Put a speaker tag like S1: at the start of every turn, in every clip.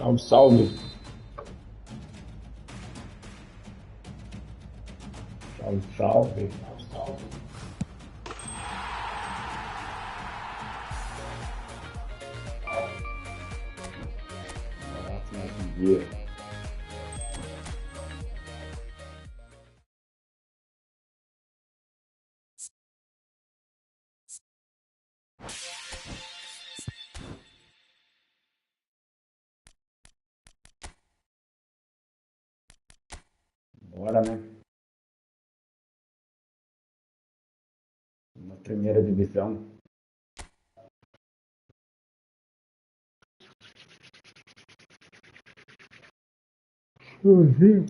S1: Salve, salve. Salve, salve. Abraço mais um dia. Bora, né? Na primeira divisão. Uhum.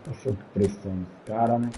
S1: Tá sob pressão dos caras, né?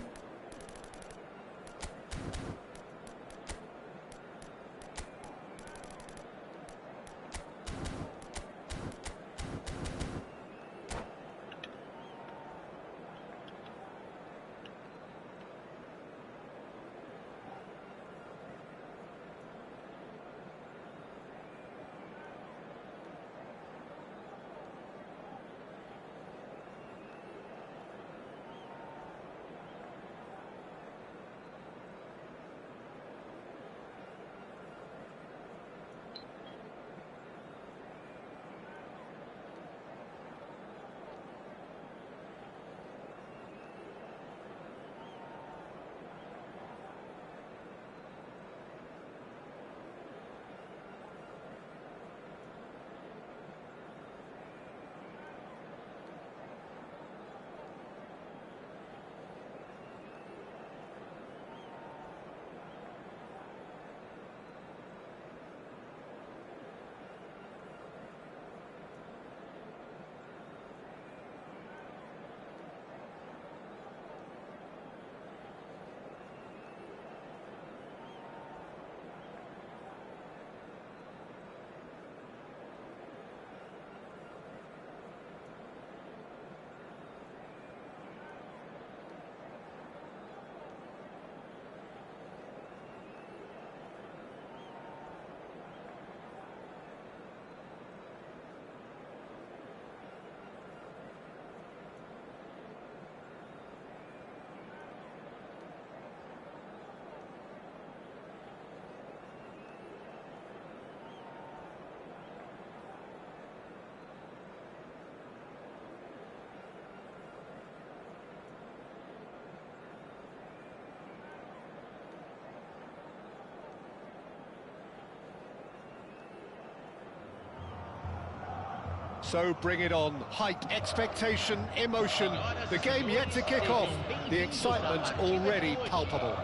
S2: So bring it on. Hype, expectation, emotion. The game yet to kick off. The excitement already palpable.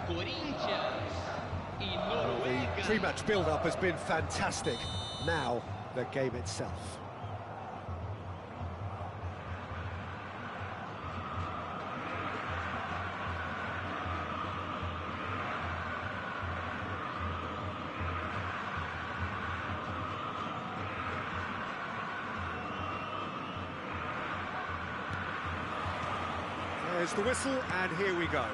S2: Well, the pre-match build-up has been fantastic. Now, the game itself. blows the whistle, and here we go.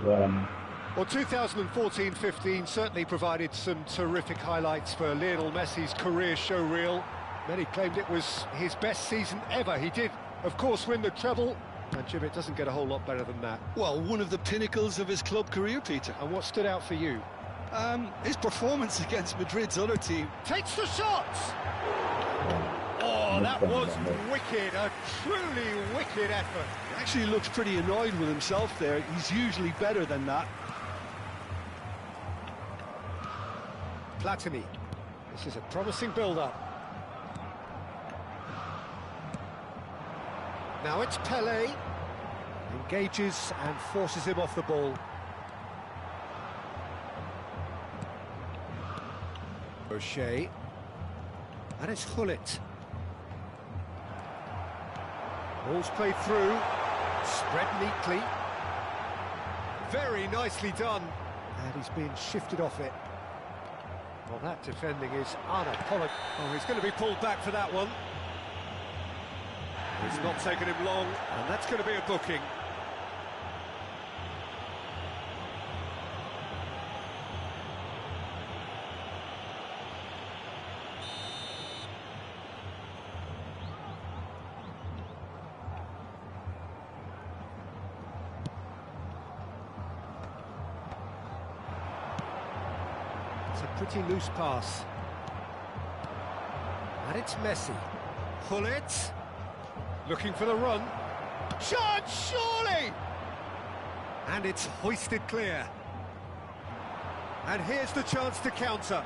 S1: Bora, né?
S2: Well, 2014-15 certainly provided some terrific highlights for Lionel Messi's career showreel. Many claimed it was his best season ever. He did, of course, win the treble. And Jim, it doesn't get a whole lot better than that.
S3: Well, one of the pinnacles of his club career, Peter.
S2: And what stood out for you?
S3: His performance against Madrid's other team.
S2: Takes the shot! Oh, that was wicked, a truly wicked effort.
S3: He actually looks pretty annoyed with himself there. He's usually better than that.
S2: Platini. This is a promising build-up. Now it's Pelé. Engages and forces him off the ball. O'Shea. And it's Hullet. Ball's played through. Spread neatly. Very nicely done. And he's being shifted off it. Well, that defending is unapologetic. Oh, he's going to be pulled back for that one. It's not taken him long, and that's going to be a booking. It's a pretty loose pass. And it's Messi. Hullet. Looking for the run. Shot, surely! And it's hoisted clear. And here's the chance to counter.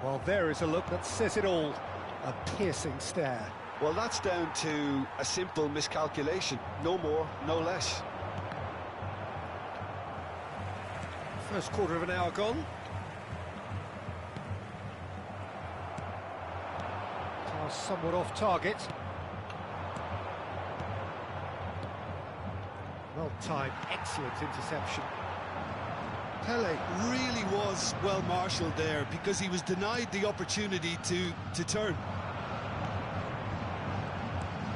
S2: Well, there is a look that says it all. A piercing stare.
S3: Well, that's down to a simple miscalculation. No more, no less.
S2: First quarter of an hour gone. Somewhat off target. Well timed, excellent interception.
S3: Pelé really was well marshalled there because he was denied the opportunity to turn.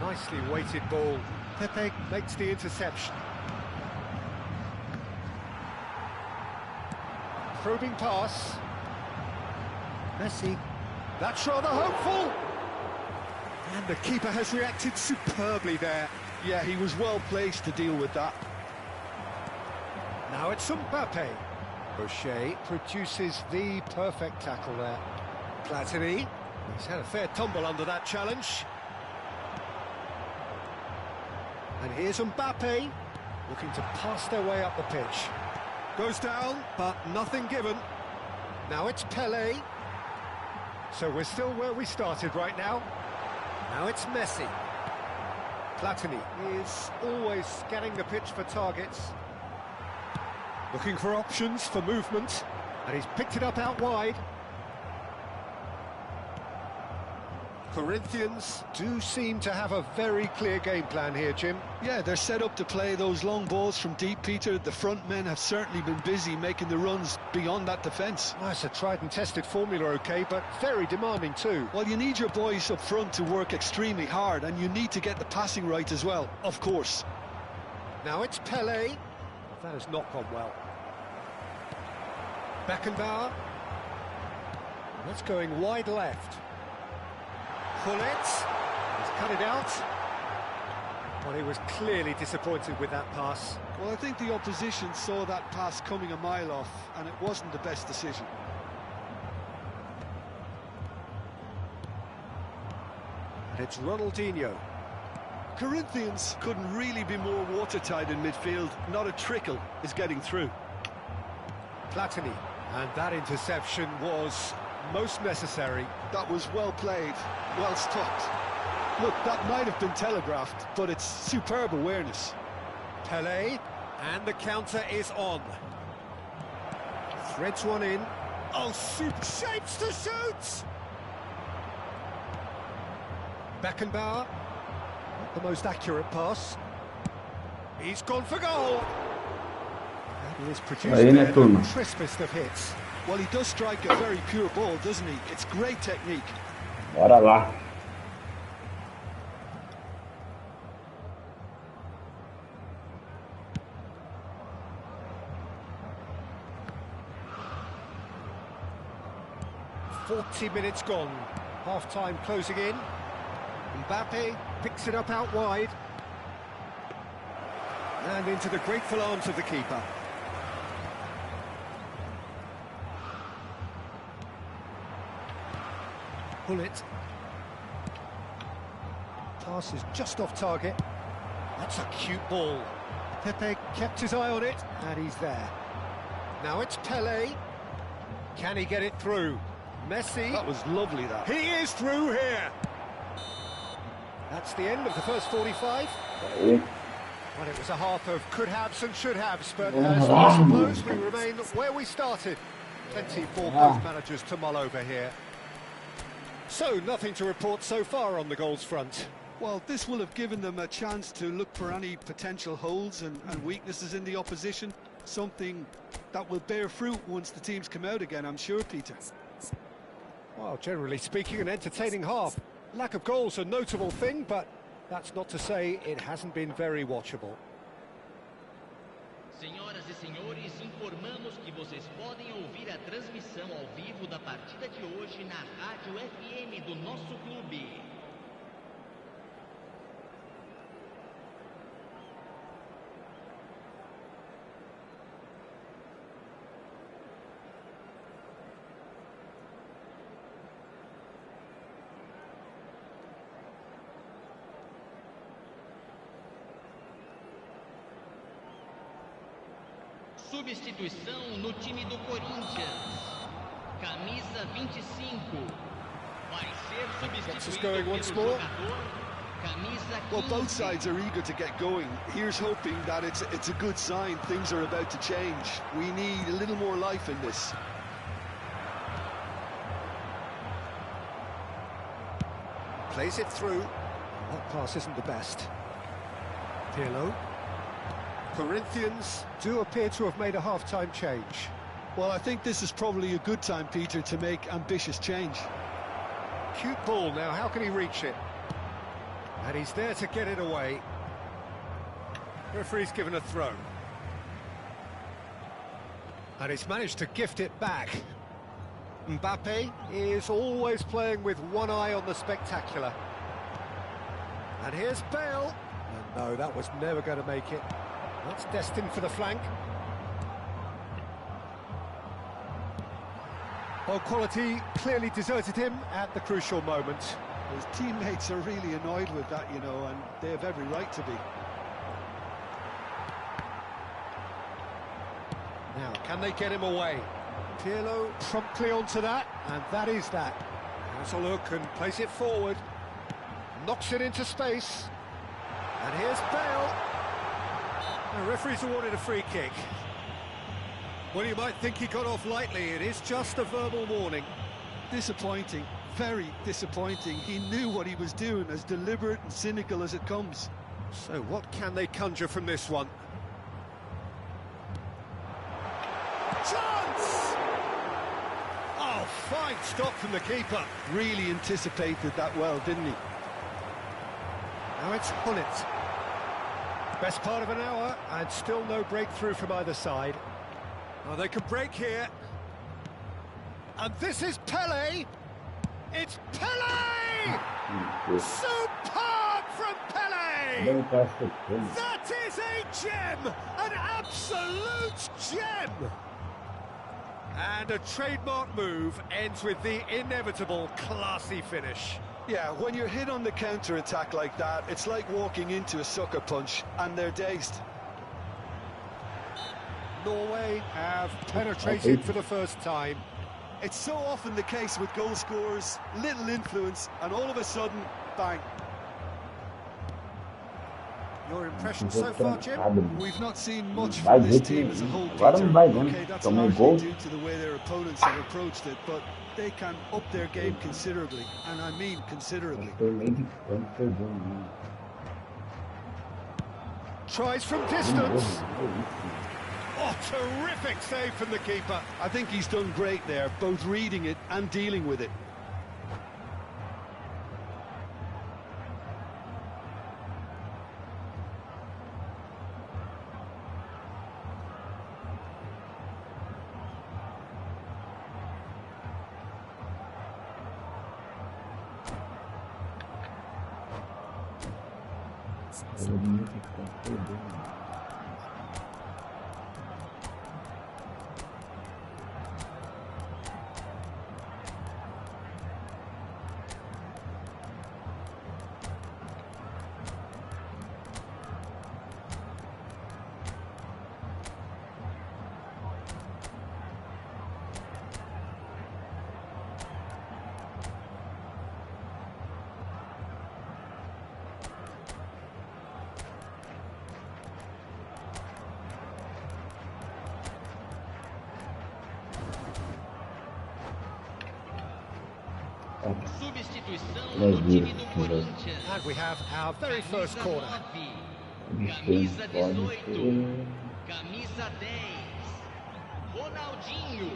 S2: Nicely weighted ball. Pepe makes the interception. Probing pass. Messi. That's rather hopeful. And the keeper has reacted superbly there.
S3: Yeah, he was well placed to deal with that.
S2: Now it's Mbappe. O'Shea produces the perfect tackle there. Platini. He's had a fair tumble under that challenge. And here's Mbappe, looking to pass their way up the pitch. Goes down, but nothing given. Now it's Pelé. So we're still where we started right now. Now it's Messi. Platini is always scanning the pitch for targets. Looking for options for movement. And he's picked it up out wide. Corinthians do seem to have a very clear game plan here, Jim.
S3: Yeah, they're set up to play those long balls from deep, Peter. The front men have certainly been busy making the runs beyond that defence.
S2: Well, it's a tried and tested formula, OK, but very demanding too.
S3: Well, you need your boys up front to work extremely hard, and you need to get the passing right as well, of course.
S2: Now it's Pelé. That has not gone well. Beckenbauer. That's going wide left. Hullet. He's cut it out. Well, he was clearly disappointed with that pass.
S3: Well, I think the opposition saw that pass coming a mile off, and it wasn't the best decision.
S2: And it's Ronaldinho.
S3: Corinthians couldn't really be more watertight in midfield. Not a trickle is getting through.
S2: Platini. And that interception was most necessary.
S3: That was well played, well stopped. Look, that might have been telegraphed, but it's superb awareness.
S2: Pelé, and the counter is on. Threads one in. Oh, super shapes to shoot! Beckenbauer, not the most accurate pass. He's gone for goal. And he is producing the crispest of hits.
S3: Well, he does strike a very pure ball, doesn't he? It's great technique.
S1: Bora lá.
S2: 40 minutes gone. Half-time closing in. Mbappe picks it up out wide. And into the grateful arms of the keeper. Pull it. Pass is just off target. That's a cute ball. Pepe kept his eye on it, and he's there. Now it's Pele. Can he get it through? Messi.
S3: That was lovely, that.
S2: He is through here. That's the end of the first 45. Well, it was a half of could-haves and should-haves, but so I suppose we remain where we started. Plenty for both managers to mull over here. So, nothing to report so far on the goals front.
S3: Well, this will have given them a chance to look for any potential holes and weaknesses in the opposition. Something that will bear fruit once the teams come out again, I'm sure, Peter.
S2: Well, generally speaking, an entertaining half. Lack of goals a notable thing, but that's not to say it hasn't been very watchable.
S4: Senhoras e senhores, informamos que vocês podem ouvir a transmissão ao vivo da partida de hoje na Rádio FM do nosso clube. Substituição no time do Corinthians. Camisa 25. Vai ser substituído pelo jogador. Camisa 15.
S3: Well, both sides are eager to get going. Here's hoping that it's a good sign. Things are about to change. We need a little more life in this.
S2: Plays it through. That pass isn't the best. Pirlo. Corinthians do appear to have made a half-time change.
S3: Well, I think this is probably a good time, Peter, to make ambitious change.
S2: Cute ball now, how can he reach it? And he's there to get it away. Referee's given a throw. And he's managed to gift it back. Mbappe is always playing with one eye on the spectacular. And here's Bale. And no, that was never going to make it. That's destined for the flank. Well, quality clearly deserted him at the crucial moment.
S3: His teammates are really annoyed with that, you know, and they have every right to be.
S2: Now, can they get him away? Pirlo promptly onto that, and that is that. Has a look and plays it forward. Knocks it into space. And here's Bale. The referee's awarded a free kick. Well, you might think he got off lightly. It is just a verbal warning.
S3: Disappointing, very disappointing. He knew what he was doing, as deliberate and cynical as it comes.
S2: So what can they conjure from this one? Chance! Oh, fine stop from the keeper.
S3: Really anticipated that well, didn't he?
S2: Now it's Hullet. Best part of an hour, and still no breakthrough from either side. Oh, they can break here. And this is Pele! It's Pele! Superb from Pele! That is a gem! An absolute gem! And a trademark move ends with the inevitable classy finish.
S3: Yeah, when you're hit on the counter-attack like that, it's like walking into a sucker punch, and they're dazed.
S2: Norway have penetrated for the first time.
S3: It's so often the case with goal scorers, little influence, and all of a sudden, bang.
S2: Your impression so far, Jim?
S3: We've not seen much from this team as a whole, Peter. Okay, that's largely due to the way their opponents have approached it, but they can up their game considerably, and I mean considerably.
S2: Tries from distance. Oh, terrific save from the keeper.
S3: I think he's done great there, both reading it and dealing with it.
S1: Eu não fico perdendo.
S4: Substituição no time do Corinthians.
S2: And we have our very first corner.
S4: Camisa 18, camisa 10, Ronaldinho,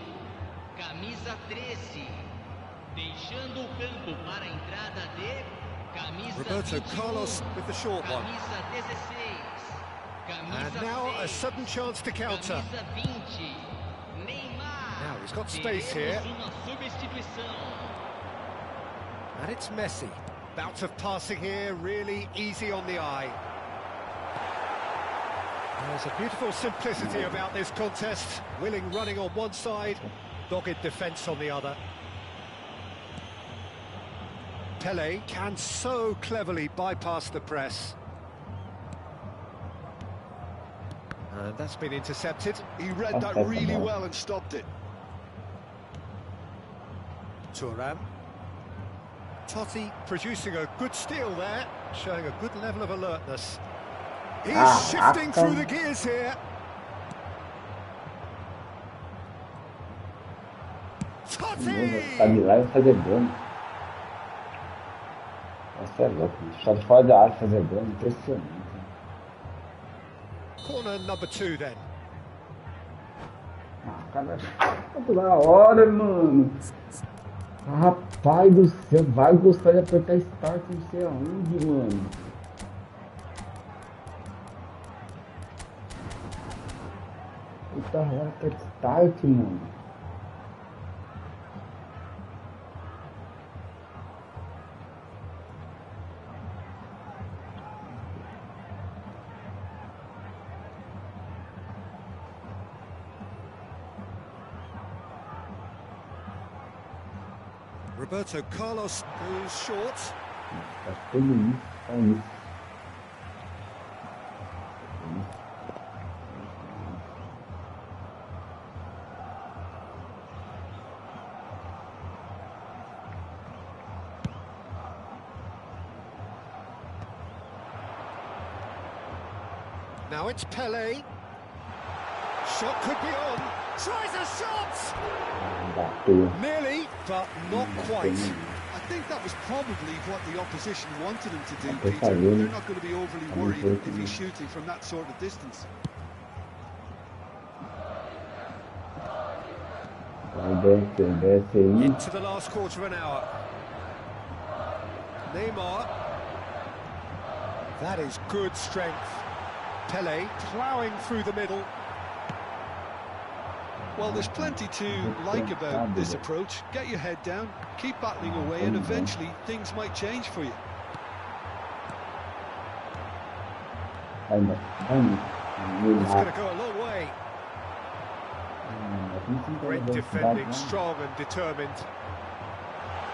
S4: camisa 13, deixando o campo para a entrada de camisa
S2: Roberto
S4: 21,
S2: Carlos with the short one.
S4: camisa 16, camisa
S2: And now a
S4: 6,
S2: sudden chance to counter.
S4: camisa 20, Neymar.
S2: Now he's got space here.
S4: Teremos uma substituição.
S2: And it's Messi. Bout of passing here, really easy on the eye. There's a beautiful simplicity about this contest. Willing running on one side, dogged defence on the other. Pele can so cleverly bypass the press. And that's been intercepted.
S3: He read that really well and stopped it.
S2: Thuram. Totti producing a good steal there, showing a good level of alertness. He's shifting through the gears here. Totti!
S1: Sabe lá e fazer gol. Nossa, é louco. Só de fora da área fazer gol, impressionante.
S2: Corner number 2 then.
S1: Cara, toda hora, mano. Rapaz do céu, vai gostar de apertar start não sei aonde, mano. Puta hora, aperta start, mano.
S2: Roberto Carlos goes short.
S1: Tá tudo isso, tá isso.
S2: Now it's Pele. Shot could be on. Tries a shot!
S1: Bateu.
S2: Nearly, but not quite.
S3: I think that was probably what the opposition wanted him to do,
S1: Okay,
S3: Peter.
S1: fine.
S3: They're not going to be overly worried if he's shooting from that sort of distance.
S1: Vai desce aí.
S2: Into the last quarter of an hour. Neymar. That is good strength. Pele ploughing through the middle.
S3: Well, there's plenty to like about this approach. Get your head down, keep battling away, and eventually things might change for you.
S2: It's going to go a long way. Great defending, strong and determined.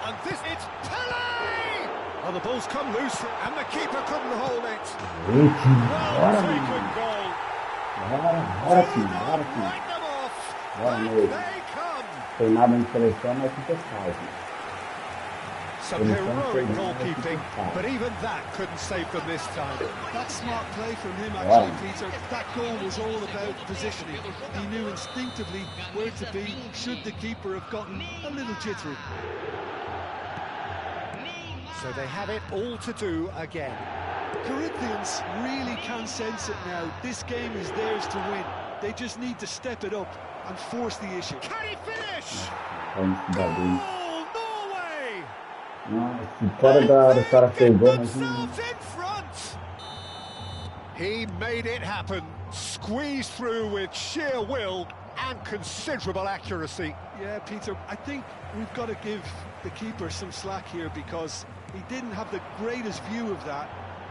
S2: And this, it's Pele! And the ball's come loose, and the keeper couldn't hold it. Well taken goal.
S1: Bora, filho.
S2: Write them off.
S1: Bora,
S2: Back
S1: meu.
S2: they come.
S1: Tem nada de seleção, mas fica fácil.
S2: Some heroic goalkeeping, but even that couldn't save them this time.
S3: That's smart play from him, actually, Peter. That goal was all about positioning. He knew instinctively where to be, should the keeper have gotten a little jittery.
S2: So they have it all to do again.
S3: Corinthians really can sense it now. This game is theirs to win. They just need to step it up and force the issue.
S2: Can he finish?
S1: Vamos
S2: Goal, Norway!
S1: Nossa, fora da área o cara pegou, mas
S2: Themselves in front. He made it happen, squeezed through with sheer will and considerable accuracy.
S3: Yeah, Peter, I think we've got to give the keeper some slack here because he didn't have the greatest view of that,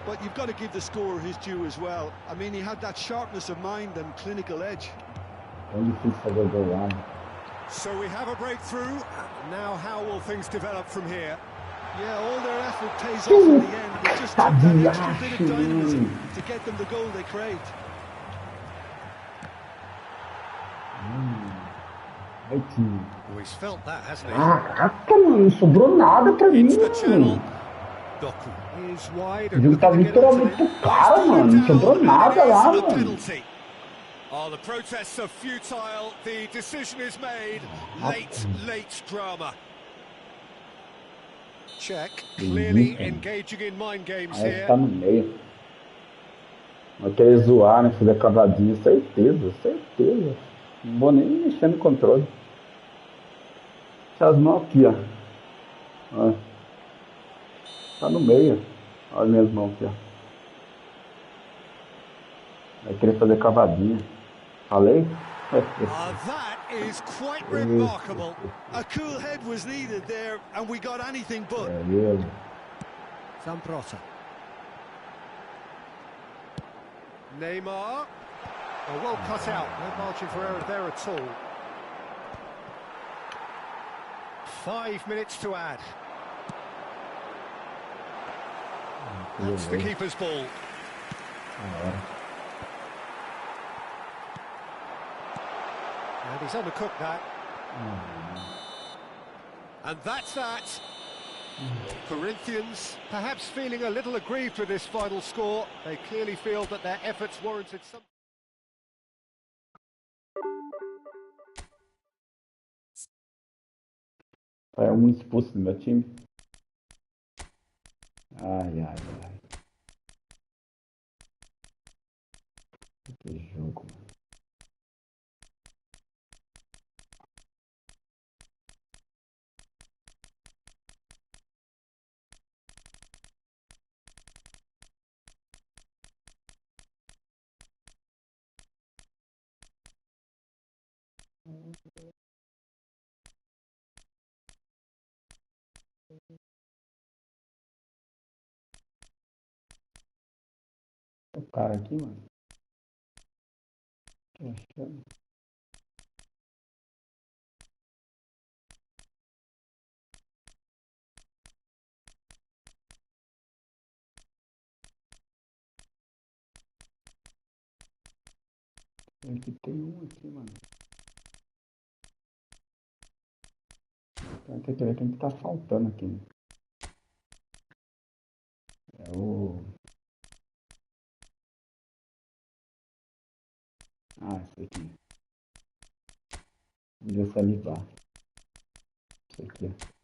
S3: but you've got to give the scorer his due as well. I mean, he had that sharpness of mind and clinical edge.
S1: É difícil fazer gol lá.
S2: So we have a breakthrough. Now how will things develop from here?
S3: Yeah, all their effort pays off in the end. It just took that extra bit of dynamism to get them the goal they craved.
S1: Ai, time.
S2: Oh, he's felt that, hasn't he?
S1: Caraca, mano, não sobrou nada pra mim,
S2: Into the channel.
S1: mano.
S2: Doku is wide
S1: O
S2: and
S1: jogo
S2: looking
S1: tá
S2: to get
S1: literalmente
S2: onto
S1: pro
S2: it.
S1: cara, mano. Não sobrou nada lá, mano.
S2: Oh, the protests are futile. The decision is made. Late drama. Check. Clearly engaging in mind games
S1: Aí
S2: here.
S1: tá no meio. Vai querer zoar, né? Fazer cavadinha. Certeza. Não vou nem mexer no controle. Deixa as mãos aqui, ó. Tá no meio. Olha as minhas mãos aqui, ó. Vai querer fazer cavadinha. Falei?
S3: That is quite remarkable. A cool head was needed there, and we got anything but.
S1: É mesmo.
S2: Zambrota. Neymar. Oh, well cut out. No margin for error there at all. 5 minutes to add. That's the keeper's ball. And he's undercooked that. And that's that. Corinthians perhaps feeling a little aggrieved with this final score. They clearly feel that their efforts warranted some.
S1: É um expulso do meu time. Ai. Que jogo, mano. O cara aqui, mano. Tô achando. Aqui tem um aqui, mano. Tem que tá faltando aqui, né? É o... esse aqui. Podia salivar. Isso aqui, ó.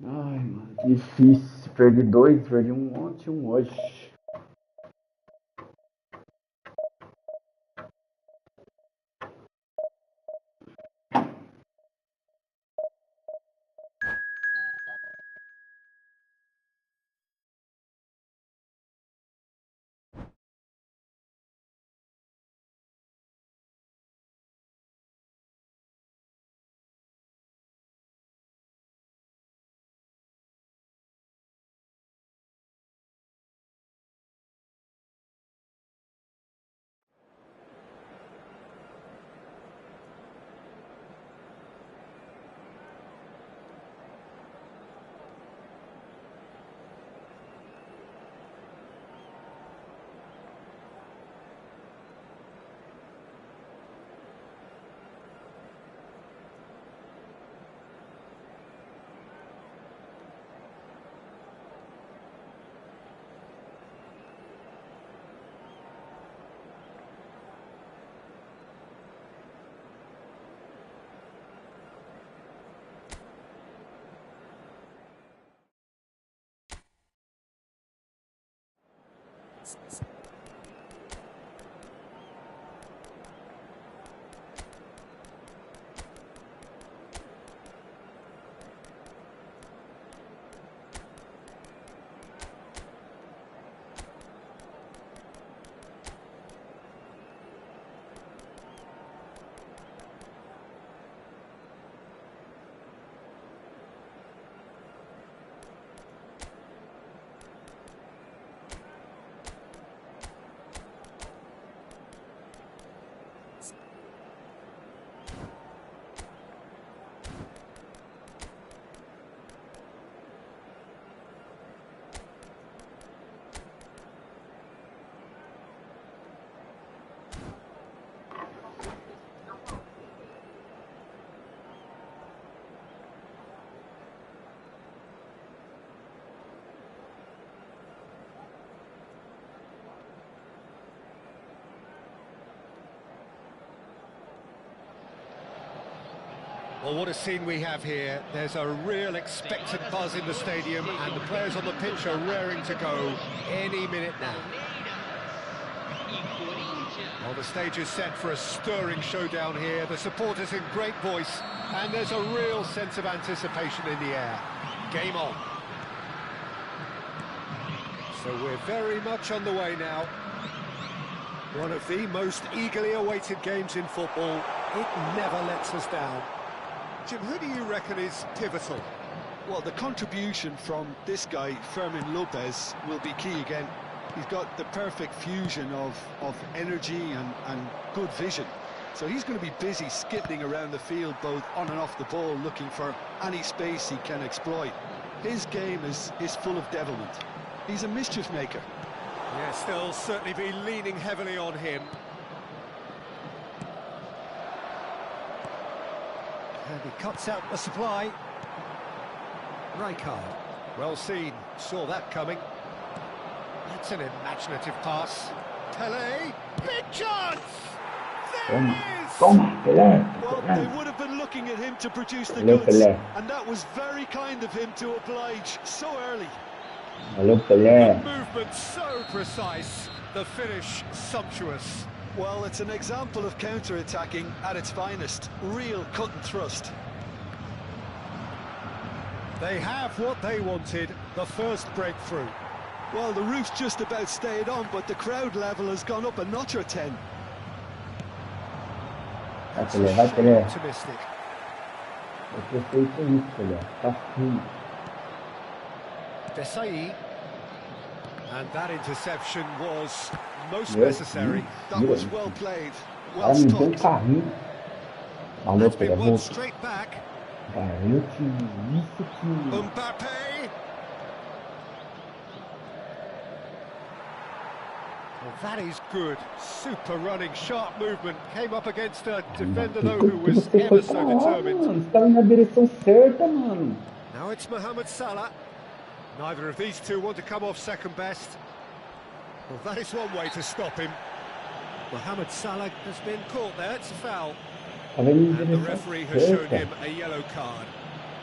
S1: Ai, mano, difícil. Perdi 2, perdi um ontem e um hoje.
S2: Well, what a scene we have here. There's a real expectant buzz in the stadium, and the players on the pitch are raring to go any minute now. Well, the stage is set for a stirring showdown here. The supporters in great voice, and there's a real sense of anticipation in the air. Game on. So we're very much on the way now. One of the most eagerly awaited games in football. It never lets us down. Jim, who do you reckon is pivotal?
S3: Well, the contribution from this guy, Fermin Lopez, will be key again. He's got the perfect fusion of energy and good vision. So he's going to be busy skipping around the field, both on and off the ball, looking for any space he can exploit. His game is full of devilment. He's a mischief maker.
S2: Yes, they'll certainly be leaning heavily on him. And he cuts out the supply. Rijkaard. Well seen, saw that coming. That's an imaginative pass. Pelé, big chance! There it is!
S1: Pelé.
S3: Well, they would have been looking at him to produce the goods, and that was very kind of him to oblige so early.
S2: The movement so precise, the finish sumptuous.
S3: Well, it's an example of counter-attacking at its finest. Real cut and thrust.
S2: They have what they wanted, the first breakthrough.
S3: Well, the roof's just about stayed on, but the crowd level has gone up a notch or 10.
S2: Optimistic. Desai. And that interception was most necessary.
S3: That was well played. Well stopped. That's been won straight back. Mbappe.
S2: Well, that is good. Super running, sharp movement. Came up against a defender, though, who was ever so determined. Now it's Mohamed Salah. Neither of these two want to come off second best. Well, that is one way to stop him. Mohamed Salah has been caught there. It's a foul. And the referee has shown him a yellow card.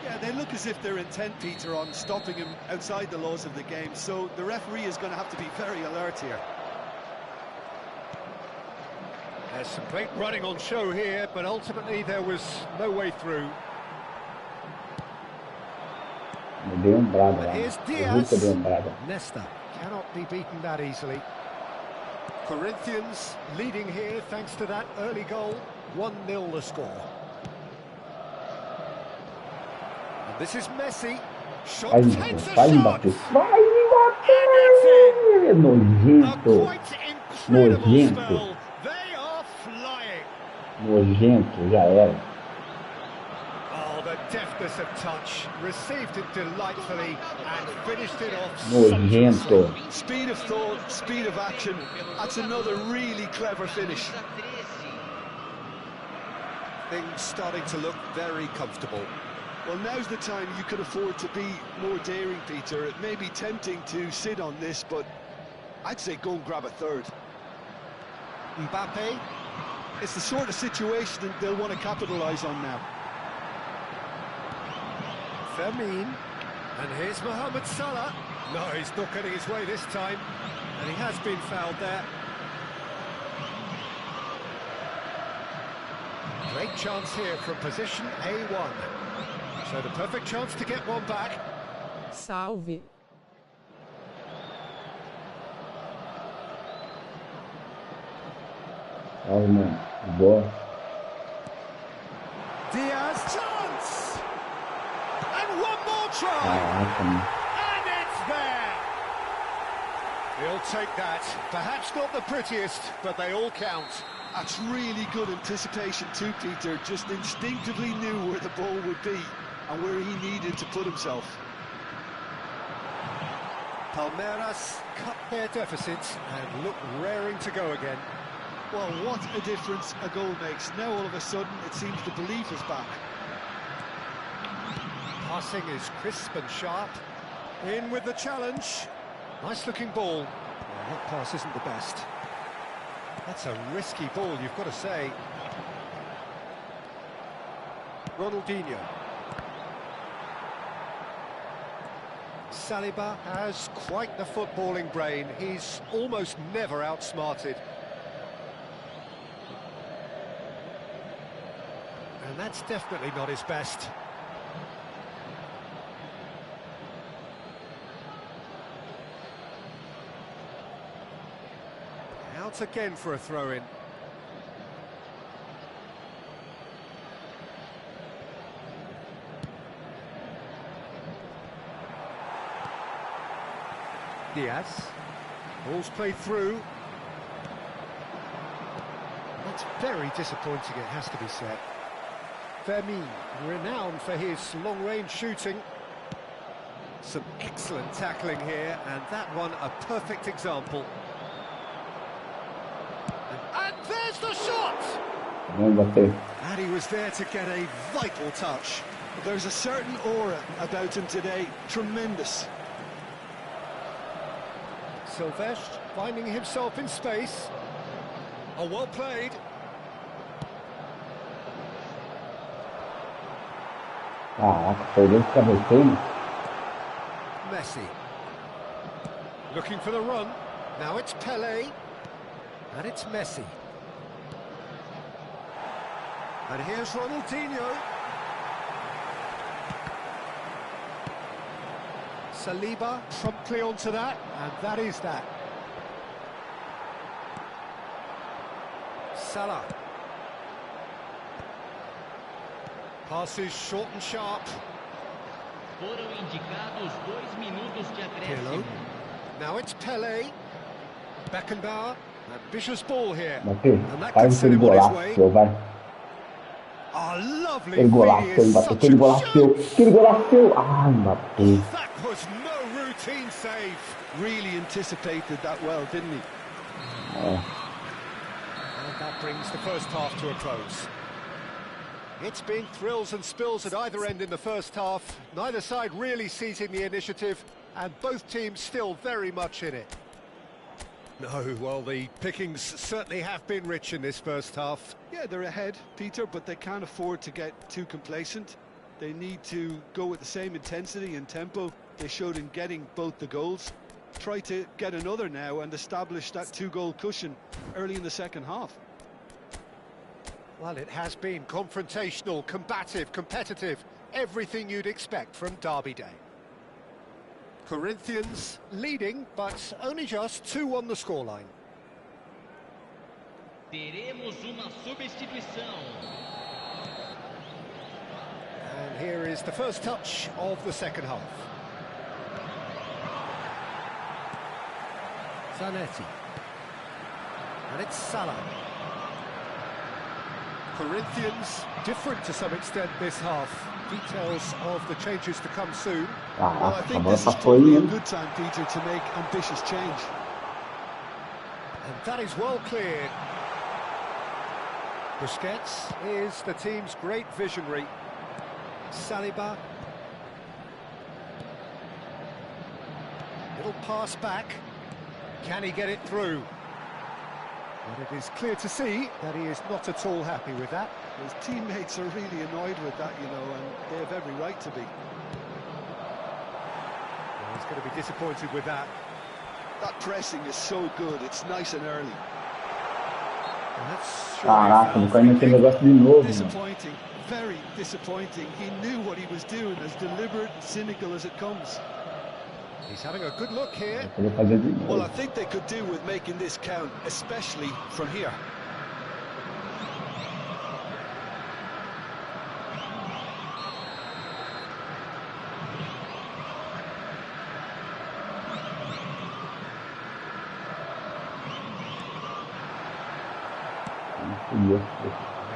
S3: Yeah, they look as if they're intent, Peter, on stopping him outside the laws of the game, so the referee is going to have to be very alert here.
S2: There's some great running on show here, but ultimately there was no way through. Here's Diaz. Nesta cannot be beaten that easily. Corinthians leading here thanks to that early goal. 1-0 the score. And this is Messi. Shot takes a shot. And it's in. A quite incredible spell. They are flying. Oh, the deftness of touch. Received it delightfully and finished it off sumptuously.
S3: Speed of thought, speed of action. That's another really clever finish.
S2: Things starting to look very comfortable.
S3: Well, now's the time you could afford to be more daring, Peter. It may be tempting to sit on this, but I'd say go and grab a third. Mbappe, it's the sort of situation that they'll want to capitalise on now.
S2: Fermin, and here's Mohamed Salah. No, he's not getting his way this time, and he has been fouled there. Great chance here from position A1. So the perfect chance to get one back.
S5: Salve.
S1: Bora.
S2: Diaz, chance! And one more try! And it's there! He'll take that. Perhaps not the prettiest, but they all count.
S3: That's really good anticipation too, Peter. Just instinctively knew where the ball would be and where he needed to put himself.
S2: Palmeiras cut their deficit and look raring to go again.
S3: Well, what a difference a goal makes. Now all of a sudden it seems the belief is back.
S2: Passing is crisp and sharp. In with the challenge. Nice looking ball. Well, that pass isn't the best. That's a risky ball, you've got to say. Ronaldinho. Saliba has quite the footballing brain. He's almost never outsmarted. And that's definitely not his best. Out again for a throw-in. Diaz. Ball's played through. That's very disappointing, it has to be said. Fermin, renowned for his long-range shooting. Some excellent tackling here, and that one a perfect example. And there's the shot! And he was there to get a vital touch.
S3: There's a certain aura about him today. Tremendous.
S2: Silvestre finding himself in space. Oh, well played.
S1: Caraca, perdeu esse cabeceio.
S2: Messi. Looking for the run. Now it's Pelé. And it's Messi. And here's Ronaldinho. Saliba promptly onto that, and that is that. Salah. Passes short and sharp.
S4: Foram indicados 2 minutos de
S2: Pirlo.
S4: acréscimo.
S2: Now it's Pelé. Beckenbauer. Ambitious ball here.
S1: Bateu.
S2: And that
S1: Faz
S2: could send
S1: aquele
S2: him on his
S1: golaço
S2: way.
S1: seu, vai.
S2: Oh, lovely
S1: Aquele golaço
S2: finish.
S1: seu, Mbappé.
S2: Such
S1: Aquele
S2: a
S1: golaço seu.
S2: shoot.
S1: Aquele golaço seu. Ah, Mbappé.
S2: That was no routine save.
S3: Really anticipated that well, didn't he?
S1: É.
S2: And that brings the first half to a close. It's been thrills and spills at either end in the first half. Neither side really seizing the initiative, and both teams still very much in it. No, well, the pickings certainly have been rich in this first half.
S3: Yeah, they're ahead, Peter, but they can't afford to get too complacent. They need to go with the same intensity and tempo they showed in getting both the goals. Try to get another now and establish that 2-goal cushion early in the second half.
S2: Well, it has been confrontational, combative, competitive, everything you'd expect from Derby Day. Corinthians leading, but only just 2 on the scoreline.
S4: Teremos uma substituição.
S2: And here is the first touch of the second half. Zanetti. And it's Salah. Corinthians different to some extent this half. Details of the changes to come soon.
S3: Well, I
S1: Caraca, a
S3: think
S1: bola
S3: this is
S1: passou aí,
S3: probably a
S1: hein?
S3: good time, Peter, to make ambitious change.
S2: And that is well cleared. Busquets is the team's great visionary. Saliba. Little pass back. Can he get it through? But it is clear to see that he is not at all happy with that.
S3: His teammates are really annoyed with that, you know, and they have every right to be.
S2: Well, he's going to be disappointed with that.
S3: That pressing is so good, it's nice and early.
S2: And that's
S1: Caraca, não
S2: surely a
S1: cai
S2: foul.
S1: naquele negócio de novo, mano.
S3: Disappointing, very disappointing. He knew what he was doing, as deliberate and cynical as it comes.
S2: He's having a good look here.
S1: Vai poder fazer de
S3: Well,
S1: novo.
S3: I think they could do with making this count, especially from here.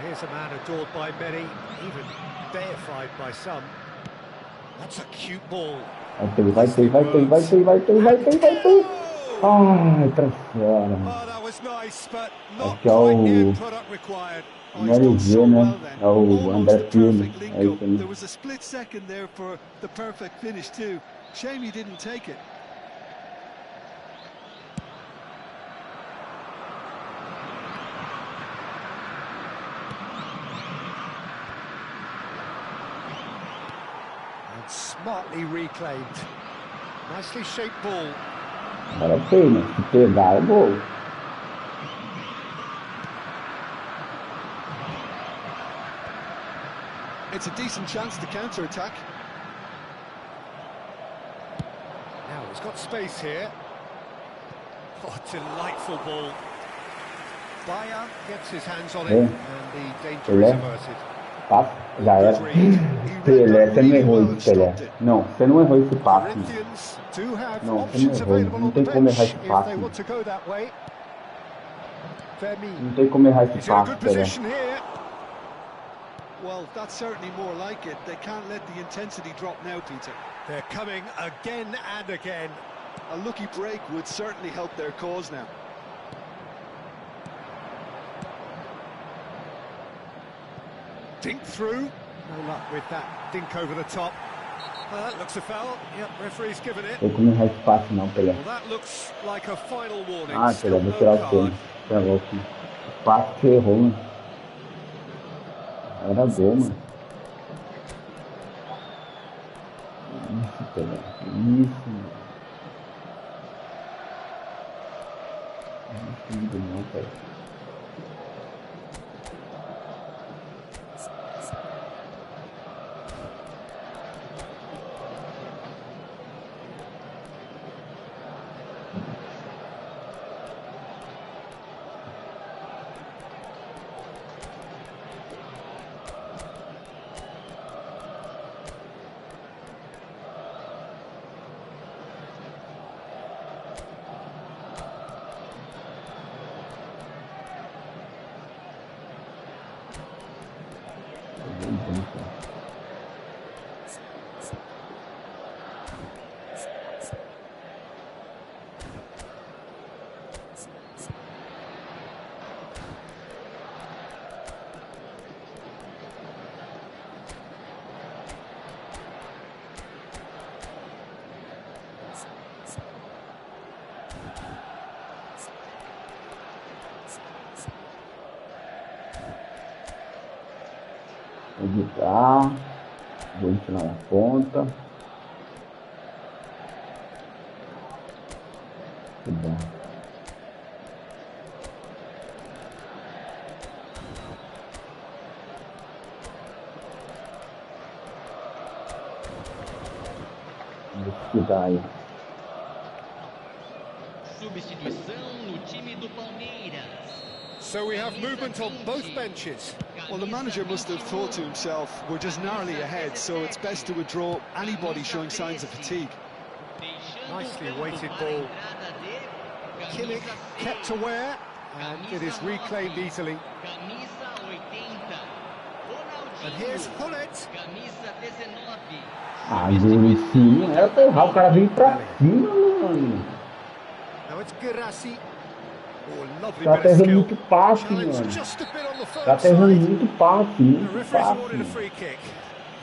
S2: Here's a man adored by many, even deified by some. That's a cute ball.
S1: Vai ter, vai ter, vai ter, vai ter, vai ter, vai ter, vai ter. Ai, pra fora, mano.
S2: Oh, that was nice, but not
S1: Aqui é o
S2: quite the end product required.
S3: Oh, he's done
S1: LG,
S3: so
S1: né?
S3: well then.
S1: É o
S3: Almost
S1: André
S3: the
S1: Pirlo.
S3: perfect link
S1: É isso
S3: up.
S1: aí.
S3: There was a split second there for the perfect finish too. Shame he didn't take it.
S2: Smartly reclaimed. Nicely shaped ball.
S1: Agora é feio, né? Se pegar é gol.
S3: It's a decent chance to counter-attack.
S2: Now he's got space here. Oh, delightful ball. Bayer gets his hands on it, and the danger is averted.
S1: Passe, já era. Pelé, você não errou esse Pelé. Não, você não errou esse passe.
S2: Corinthians do have
S1: Não,
S2: options
S1: você não errou.
S2: available
S1: Não
S2: on the
S1: tem como errar
S2: bench
S1: esse
S2: if
S1: passe.
S2: they want to go that way.
S1: Não tem como errar esse
S2: He's in a
S1: passe,
S2: good
S1: Pelé.
S2: position here.
S3: Well, that's certainly more like it. They can't let the intensity drop now, Peter.
S2: They're coming again and again.
S3: A lucky break would certainly help their cause now.
S2: Dink through. No luck with that dink over the top. Looks a foul. Yep, referee's given it.
S1: Não tem como errar esse passe não, Pelé.
S2: Well, that looks like a final warning.
S1: Ah, Pelé, vou tirar o tênis. Você é louco. O passe que você errou, mano. Era gol, mano. Isso, Pelé. Isso, mano. Não lindo não, Pelé. Editar, vou enfiar na ponta. Que bom. Vou tirar aí.
S4: Substituição no time do Palmeiras.
S2: So we have movement on both benches.
S3: Well, the manager must have thought to himself, we're just narrowly ahead, so it's best to withdraw anybody showing signs of fatigue.
S2: Nicely weighted ball. Kimmich kept aware, and it is reclaimed easily. And here's Hullet.
S1: Ah, em cima, era pra errar, o cara veio pra cima, mano.
S2: Now it's Girassi. Oh, lovely
S1: Tá
S2: bit of
S1: errando
S2: skill.
S1: muito passe,
S2: Challenge
S1: mano.
S2: just a bit on the
S1: Tá
S2: firm
S1: errando
S2: side.
S1: muito passe,
S2: The
S1: muito
S2: referee's
S1: passe.
S2: awarded a free kick.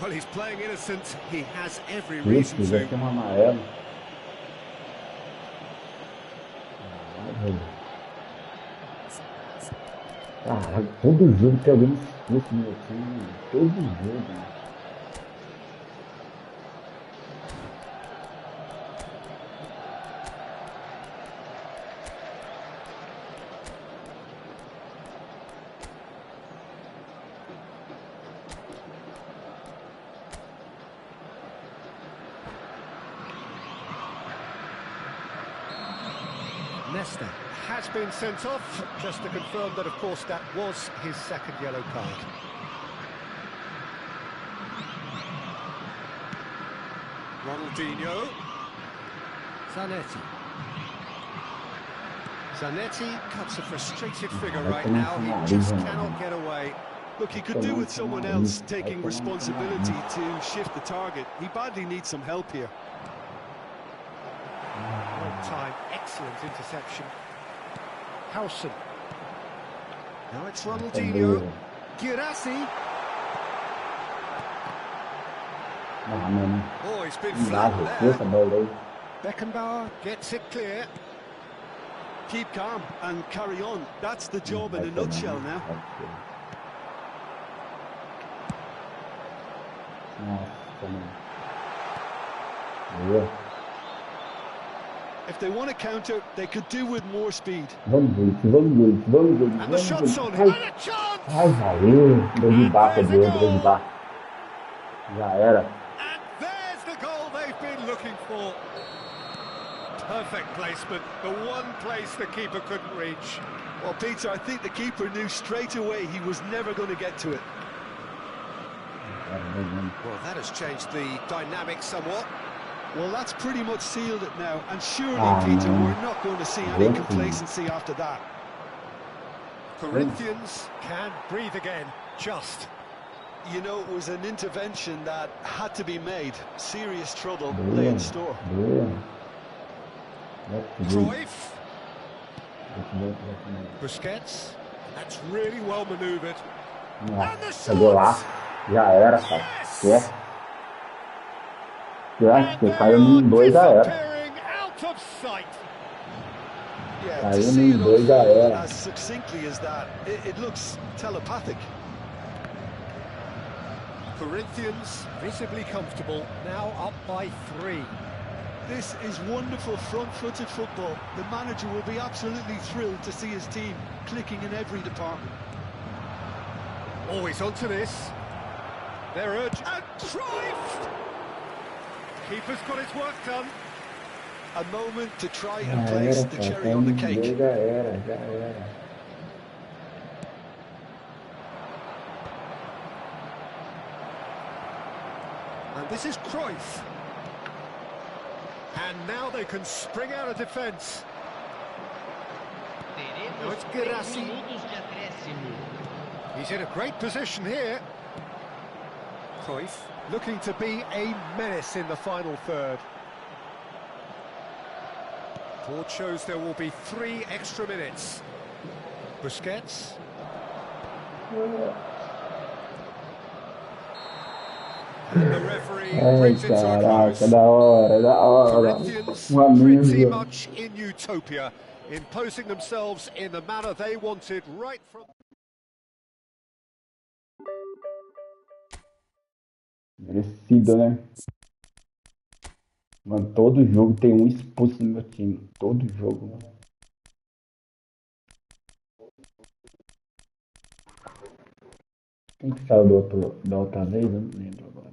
S2: Well, he's playing innocent. He has every
S1: Isso,
S2: reason
S1: vai
S2: to.
S1: ser um amarelo. Caralho, todo jogo tem alguém expulso no meu time. Todo jogo, mano.
S2: Nesta has been sent off, just to confirm that, of course, that was his second yellow card. Ronaldinho. Zanetti. Zanetti cuts a frustrated figure right now. He just cannot get away.
S3: Look, he could do with someone else taking responsibility to shift the target. He badly needs some help here.
S2: One time, excellent interception. Howson. Now it's Ronaldinho. Girassi.
S1: Ah, mano.
S2: Oh, he's been
S1: Não dá,
S2: flat
S1: essa
S2: there.
S1: bola aí.
S2: Beckenbauer gets it clear.
S3: Keep calm and carry on. That's the job in a nutshell now.
S1: Nossa, mano. Boa.
S3: If they want to counter, they could do with more speed.
S1: Vamos, Gullit.
S2: And the shot's on.
S1: Ai,
S2: And a chance!
S1: ai, valeu. Drogba perdeu, Drogba. Já era.
S2: And there's the goal they've been looking for. Perfect placement, the one place the keeper couldn't reach.
S3: Well, Peter, I think the keeper knew straight away he was never going to get to it.
S2: Well, that has changed the dynamic somewhat.
S3: Well, that's pretty much sealed it now, and surely, Peter, we're not going to see any complacency after that.
S2: Corinthians can breathe again, just.
S3: You know, it was an intervention that had to be made. Serious trouble lay in store.
S2: Cruyff. Busquets. That's really well manoeuvred. And the
S1: Chegou lá.
S2: shot!
S1: Já era, cara. Que caiu num 2 já era.
S3: Yeah, to see it unfold as succinctly as that, it looks telepathic.
S2: Corinthians visibly comfortable, now up by 3.
S3: This is wonderful front-footed football. The manager will be absolutely thrilled to see his team clicking in every department.
S2: Always onto this. They're urged. And Cruyff! Keeper's got his work done.
S3: A moment to try and place the cherry on the cake.
S1: Já era.
S2: And this is Cruyff. And now they can spring out of defence. Now it's Girassi. He's in a great position here. Cruyff looking to be a menace in the final third. Board shows there will be 3 extra minutes. Busquets. And the referee brings it to a close.
S1: Da hora.
S2: Corinthians pretty much in utopia, imposing themselves in the manner they wanted right from...
S1: Merecido, né? Mano, todo jogo tem um expulso no meu time. Todo jogo, mano. Quem que saiu da outra vez? Eu não lembro agora.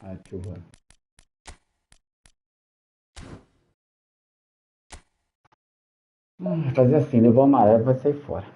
S1: Ah, deixa eu ver. Fazer assim, levou amarelo, vai sair fora.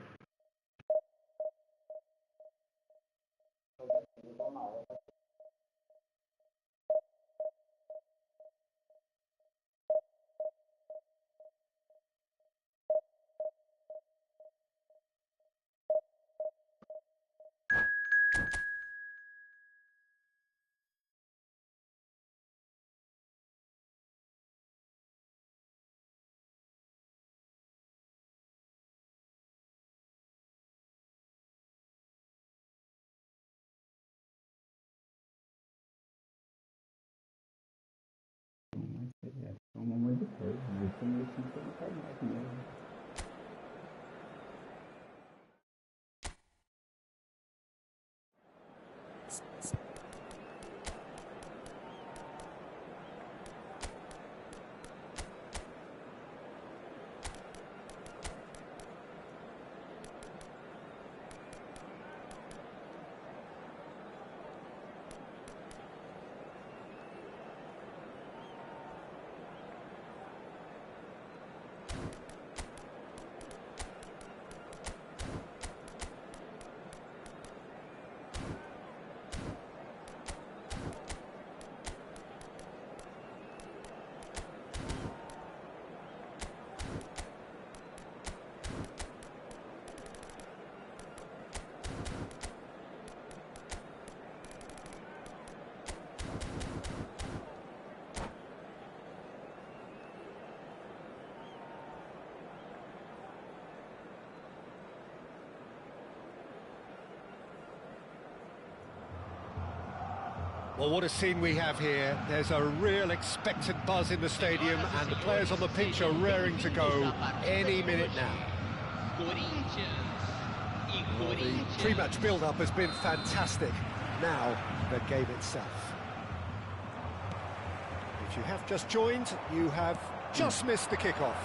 S1: Uma de coisa, mas isso meio que não faz mais mesmo.
S2: Well, what a scene we have here. There's a real expectant buzz in the stadium and the players on the pitch are raring to go any minute now. Well, the pre-match build-up has been fantastic. Now, the game itself. If you have just joined, you have just missed the kickoff.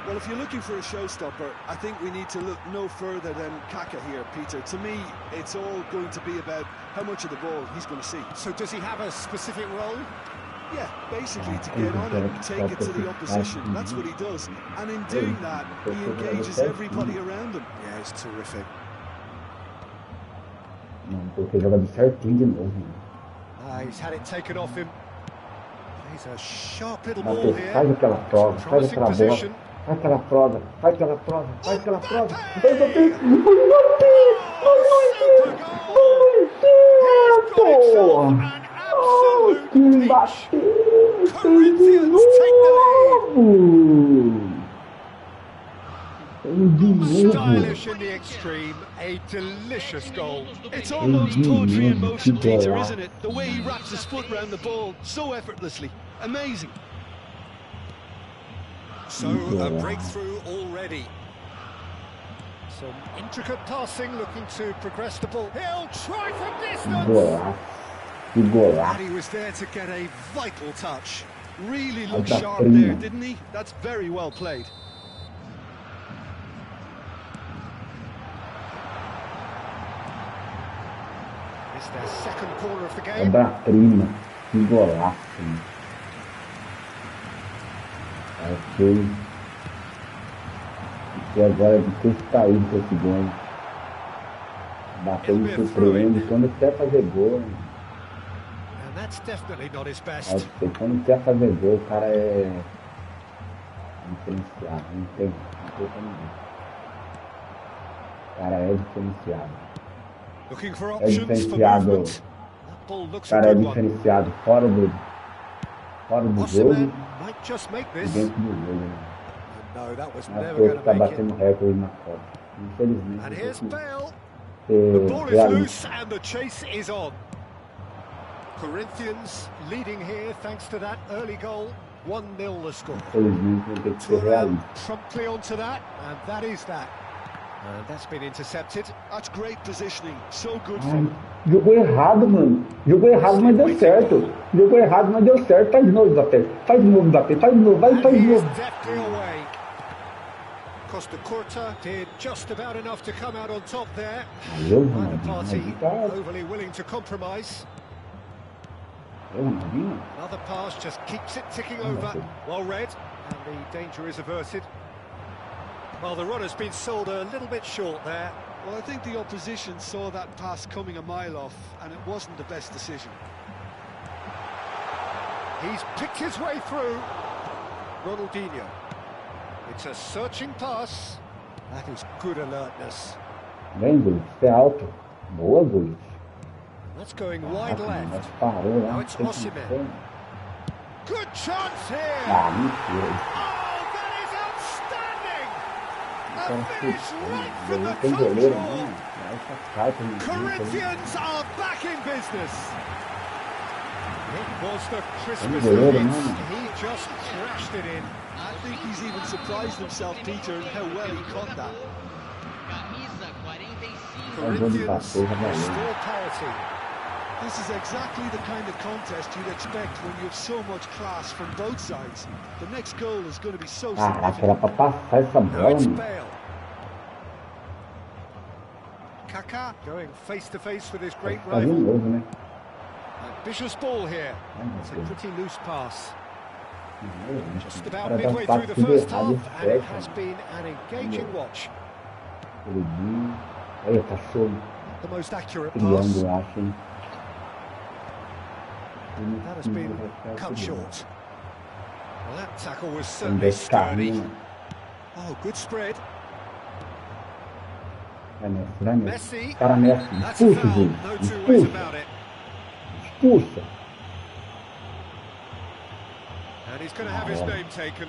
S3: Well, if you're looking for a showstopper, I think we need to look no further than Kaka here, Peter. To me, it's all going to be about how much of the ball he's going to see.
S2: So does he have a specific role?
S3: Yeah, basically to get on it and take it to the opposition. That's what he does. And in doing that, he engages everybody around him.
S2: Yeah, it's terrific.
S1: Não, porque joga de certinho de novo.
S2: He's had it taken off him. He's a sharp little ball
S1: Matheus,
S2: here.
S1: faz aquela prova, faz
S2: Promising
S1: aquela bola.
S2: position.
S1: Faz aquela prova, faz aquela prova, faz aquela prova. Que bateu!
S2: Corinthians take the lead. Stylish in the extreme, a delicious goal.
S3: It's almost poetry in motion, Peter, isn't it? The way he wraps his foot around the ball so effortlessly. Amazing.
S2: So, a breakthrough already. Some intricate passing, looking to progress the ball. He'll try from distance! And he was there to get a vital touch.
S3: Really looked sharp there, didn't he? That's very well played.
S2: It's their second corner of the
S1: É
S2: game.
S1: da prima, que golaço. Ok. E agora de ter caído com esse gol. Bateu e surpreende quando quer fazer gol.
S2: And that's definitely not his best.
S1: Porque quando quer fazer gol, o cara é diferenciado. Não tem como ninguém. O cara é diferenciado.
S2: Looking for
S1: É
S2: options for
S1: diferenciado.
S2: movement. That ball
S1: O
S2: looks a
S1: cara é
S2: good one.
S1: diferenciado fora do jogo
S2: Osimhen might just make
S1: e
S2: this.
S1: dentro do jogo. Né?
S2: No, that was
S1: Mas
S2: never
S1: foi
S2: going
S1: que tá
S2: to make it.
S1: batendo recorde na Copa. Infelizmente.
S2: And here's Bale.
S1: Ser
S2: The ball is
S1: realista.
S2: loose and the chase is on. Corinthians leading here thanks to that early goal. 1-0 the score.
S1: Infelizmente, vai ter que ser
S2: Thuram
S1: realista.
S2: promptly onto that, and that is that. And that's been intercepted.
S3: That's great positioning. So good
S1: Ai,
S3: from him.
S1: jogou errado, mano. Jogou errado, mas deu certo. Jogou errado, mas deu certo. Faz de novo, Mbappé. Faz de novo, Mbappé. Faz de novo. Vai,
S2: And
S1: faz de
S2: he is
S1: novo.
S2: deftly away. Costa Curta did just about enough to come out on top there.
S1: Eu,
S2: Neither
S1: mano.
S2: party
S1: Tá.
S2: overly willing to compromise.
S1: Eu, mano.
S2: Another pass just keeps it ticking over. Well read, and the danger is averted. Well, the run has been sold a little bit short there.
S3: Well, I think the opposition saw that pass coming a mile off, and it wasn't the best decision.
S2: He's picked his way through. Ronaldinho. It's a searching pass. That is good alertness.
S1: Vem, Gullit. Você é alto. Boa, Gullit.
S2: That's going wide
S1: Mas
S2: left.
S1: parou lá.
S2: Now it's
S1: tem que
S2: Osimhen.
S1: ser.
S2: Good chance here.
S1: Ah, mentira.
S2: Oh, that is outstanding. A
S1: Então,
S2: finish right from the
S1: tem
S2: top
S1: goleiro,
S2: draw.
S1: não. Essa carta não.
S2: Corinthians are back in business. It was the Christmas
S1: goleiro,
S2: hit.
S1: mano.
S2: He just crashed it in.
S3: I think he's even surprised himself, Peter, in how well he caught that.
S4: Camisa 45.
S2: Corinthians restore parity.
S3: This is exactly the kind of contest you'd expect when you have so much class from both sides. The next goal is going to be so
S1: Caraca, era
S3: significant.
S1: pra passar essa
S2: Now
S1: bola,
S2: it's
S1: mano.
S2: Bale. Kaká going face to face with his great
S1: Tá de
S2: rival.
S1: novo, né?
S2: Ambitious ball here.
S1: Ai, meu
S2: It's a
S1: Deus.
S2: pretty loose pass. Just
S1: O
S2: about
S1: cara dá
S2: midway
S1: um passe
S2: through the
S1: tudo
S2: first
S1: errado
S2: half,
S1: e
S2: and it
S1: fecha.
S2: has been an engaging watch.
S1: Queridinho. Olha, passou
S2: The most accurate pass.
S1: triângulo, acho, hein?
S2: That has been cut short. Well, that tackle was
S1: Tem
S2: certainly
S1: 10
S2: sturdy.
S1: carrinhos.
S2: Oh, good spread.
S1: Vai Messi, vai Messi.
S2: Messi.
S1: Cara, Messi.
S2: That's a
S1: Expulsa,
S2: foul.
S1: Gil.
S2: No two ways
S1: Expulsa.
S2: about it.
S1: Expulsa.
S2: And he's going to have his name taken.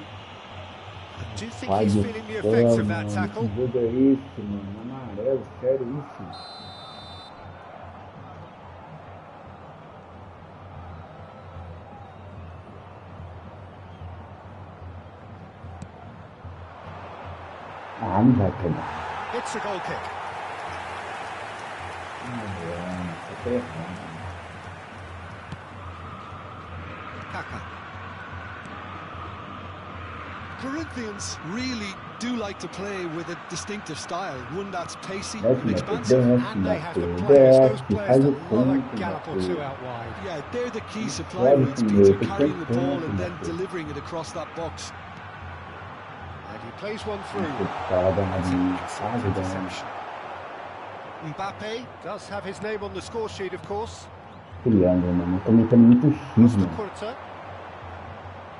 S2: Do you think
S1: Pai
S2: he's
S1: do
S2: feeling the
S1: céu,
S2: effects of that
S1: mano.
S2: tackle?
S1: Que jogo é esse, mano? Amarelo, sério isso? Ah, não vai pegar.
S2: It's a goal kick. Kaka.
S3: Corinthians really do like to play with a distinctive style, one that's pacey
S1: Desce,
S3: and
S1: Matheus,
S3: expansive.
S1: desce,
S2: And they have the
S1: Matheus,
S2: players, those
S1: desce,
S2: players
S1: faz o
S2: that love a
S1: ponto,
S2: gallop or two
S1: Matheus.
S2: out wide.
S3: Yeah, they're the key supply
S1: Pode,
S3: routes,
S1: senhor,
S3: Peter,
S1: tem
S3: carrying the ball
S1: ponto,
S3: and then
S1: Matheus.
S3: delivering it across that box.
S2: And he plays one through.
S1: Cara danadinho,
S2: Excellent
S1: quase danado.
S2: interception. Mbappe does have his name on the score sheet, of course.
S1: Triângulo, mano. Eu tô metendo muito X,
S2: Costa
S1: mano.
S2: Curta.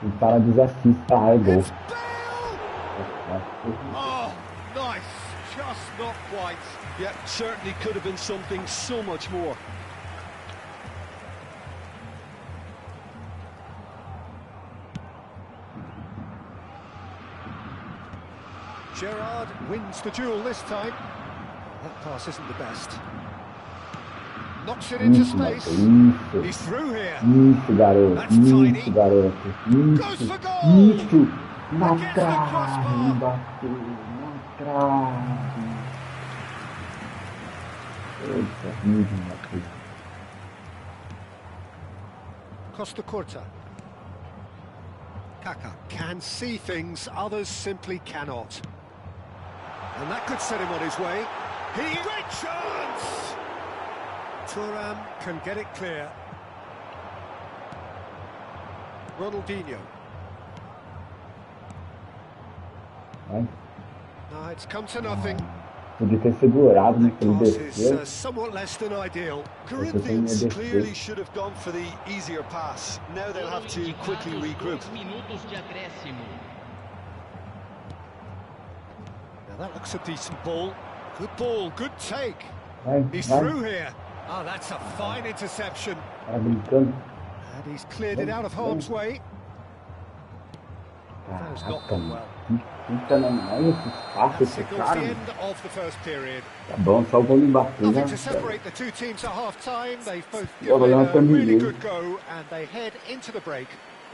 S1: E para desafio, tá, é gol.
S2: It's Bale! Oh, nice. Just not quite.
S3: Yeah, certainly could have been something so much more.
S2: Gerrard wins the duel this time. That pass isn't the best. Knocks it into
S1: Isso,
S2: space.
S1: Matheus,
S2: He's through here.
S1: isso, garoto.
S2: That's tiny.
S1: Isso, garoto.
S2: Goes
S1: Isso,
S2: for goal.
S1: isso. Na
S2: Against the
S1: trave,
S2: crossbar.
S1: bateu. Na trave. Eita, muito, Matheus.
S2: Costa Curta. Kaka can see things others simply cannot. And that could set him on his way. Great chance! Thuram can get it clear. Ronaldinho.
S1: Vai.
S2: No, it's come to nothing.
S1: Podia ter segurado naquele
S2: Pass is
S1: descer.
S2: somewhat less than ideal.
S3: Corinthians clearly should have gone for the easier pass. Now they'll have to quickly regroup.
S4: 2 minutos de acréscimo.
S2: Now that looks a decent ball. Good ball, good take.
S1: Vai,
S2: He's
S1: vai.
S2: through here. Oh, that's a fine interception.
S1: Cara brincando.
S2: And he's cleared it out of harm's way. That has not gone well.
S1: Fica na esse espaço
S2: That
S1: esse
S2: signals the
S1: cara.
S2: end of the first period.
S1: Tá bom, só vou me bater.
S2: Nothing
S1: Já.
S2: to separate the two teams at half-time. They've both
S1: Bora
S2: given
S1: lá
S2: it a
S1: também,
S2: really
S1: né?
S2: good go, and they head into the break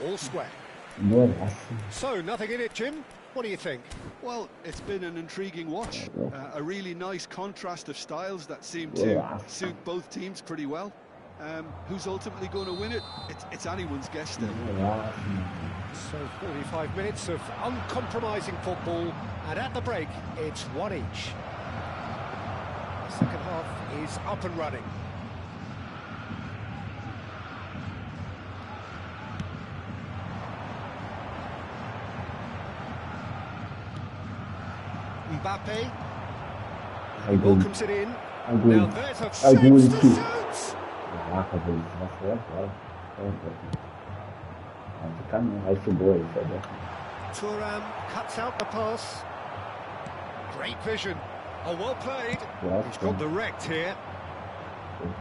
S2: all square.
S1: Nossa.
S2: So, nothing in it, Jim. What do you think?
S3: Well, it's been an intriguing watch. A really nice contrast of styles that seem to suit both teams pretty well. Who's ultimately going to win it? It's anyone's guess still.
S2: So 45 minutes of uncompromising football, and at the break, it's one each. The second half is up and running. Mbappe welcomes it in. Now there's a chance to shoot!
S1: Caraca, velho, vai sair agora. Vai ficar não, vai ser boa isso aí.
S2: Thuram cuts out the pass. Great vision. Oh, well played. He's got the wrecked here.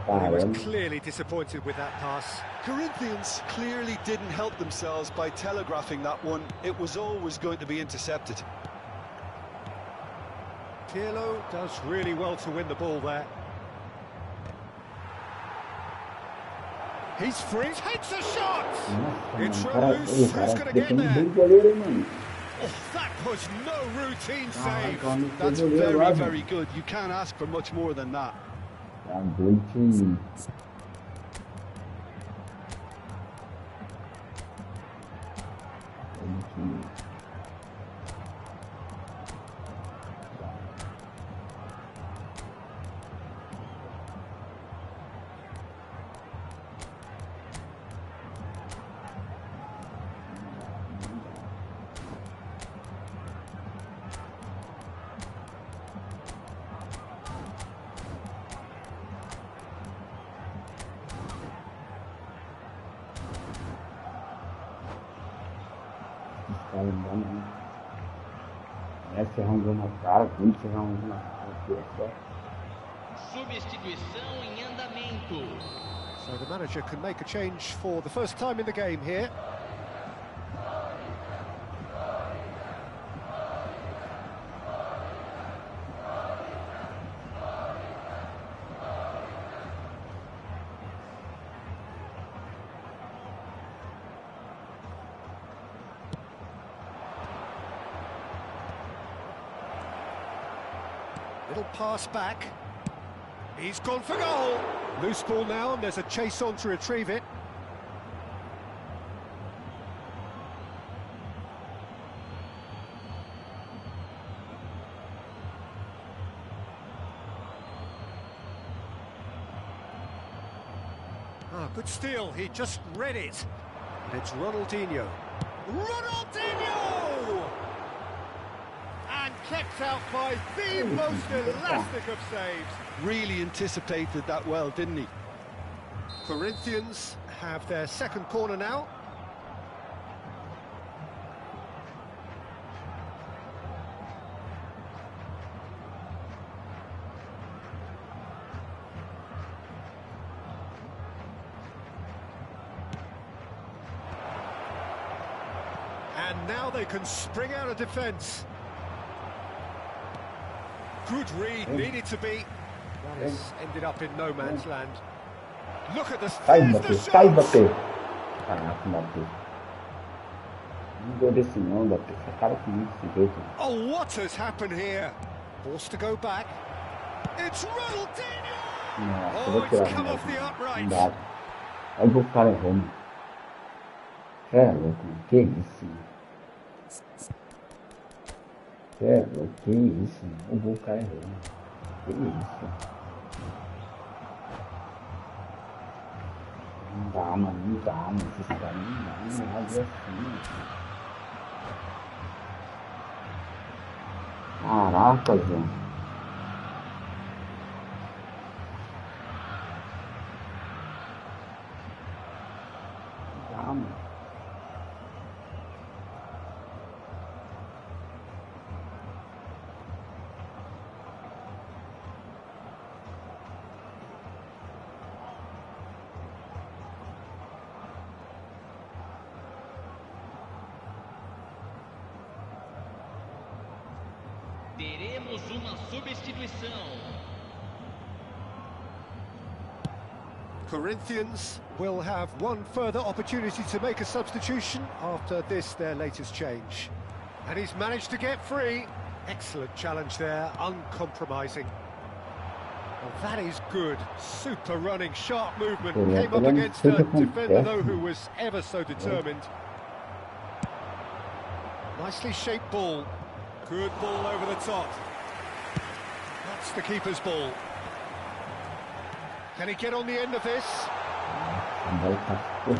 S2: He was clearly disappointed with that pass.
S3: Corinthians clearly didn't help themselves by telegraphing that one. It was always going to be intercepted.
S2: Pirlo does really well to win the ball there. He's free, takes a shot! It's loose, who's going to get there? Oh, that was no routine save.
S3: That's very, very good. You can't ask for much more than that.
S1: Essa é um gol na cara, muito é um gol na cara.
S4: Substituição em andamento.
S2: So the manager can make a change for the first time in the game here. Little pass back. He's gone for goal. Loose ball now, and there's a chase on to retrieve it. Ah, good steal. He just read it. And it's Ronaldinho. Ronaldinho! And kept out by the most elastic of saves.
S3: Really anticipated that well, didn't he?
S2: Corinthians have their second corner now. And now they can spring out of defence. Good read, needed to be. That has ended up in no man's land. Look at the
S1: Sai bater. Caraca, bateu. Não deu desse não, bateu. Esse cara comigo desse jeito.
S2: Oh, what has happened here? Forced to go back. It's Ronaldinho!
S1: Nossa,
S2: Oh, it's come off the upright.
S1: Olha o cara errando. É louco, mano. Que isso, mano. É louco, que isso, mano. O cara errando. Que isso. Não dá, mano. Não dá, mano. Esses caras não dá, nada assim. Caraca, João. Não dá, mano.
S4: Teremos uma substituição.
S2: Corinthians will have one further opportunity to make a substitution after this, their latest change. And he's managed to get free. Excellent challenge there, uncompromising. Well, that is good. Super running, sharp movement. Came up against a defender, though, who was ever so determined. Nicely shaped ball. Good ball over the top. That's the keeper's ball. Can he get on the end of this?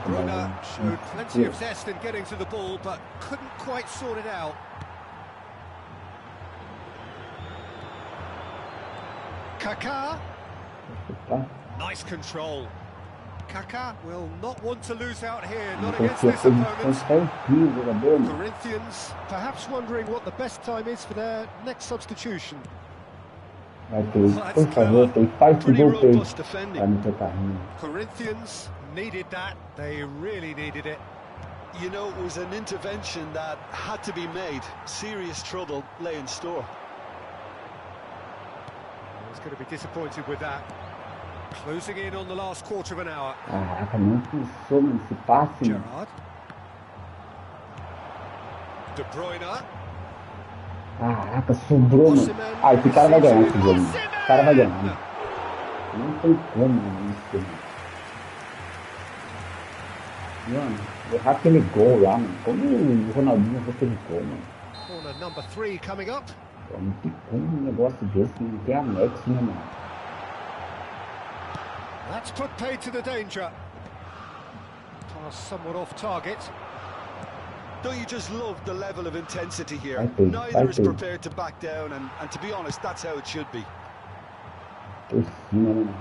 S2: Bora showed plenty of zest in getting to the ball, but couldn't quite sort it out. Kaká. Nice control. Kaká will not want to lose out here, not against this opponent. Corinthians perhaps wondering what the best time is for their next substitution.
S1: Vai ter, por favor, tem faz que gol tem. Vai no teu carrinho.
S2: Corinthians needed that, they really needed it.
S3: You know, it was an intervention that had to be made. Serious trouble lay in store.
S2: He's going to be disappointed with that. Closing in on the last quarter of an hour.
S1: Caraca, não pensou nesse passe.
S2: Gerrard. De Bruyne.
S1: Caraca, sobrou, mano. Ah, esse cara vai ganhar esse jogo. Esse cara vai ganhar. Mano. Não tem como isso, mano. Errar aquele gol lá, mano. Como o Ronaldinho errou aquele gol, mano.
S2: Corner number 3 coming up.
S1: Pô, não tem como um negócio desse, não tem anexo, né, mano?
S2: That's put paid to the danger. Pass somewhat off target.
S3: Don't you just love the level of intensity here? Neither is prepared to back down, and to be honest, that's how it should be.
S1: Por cima, né?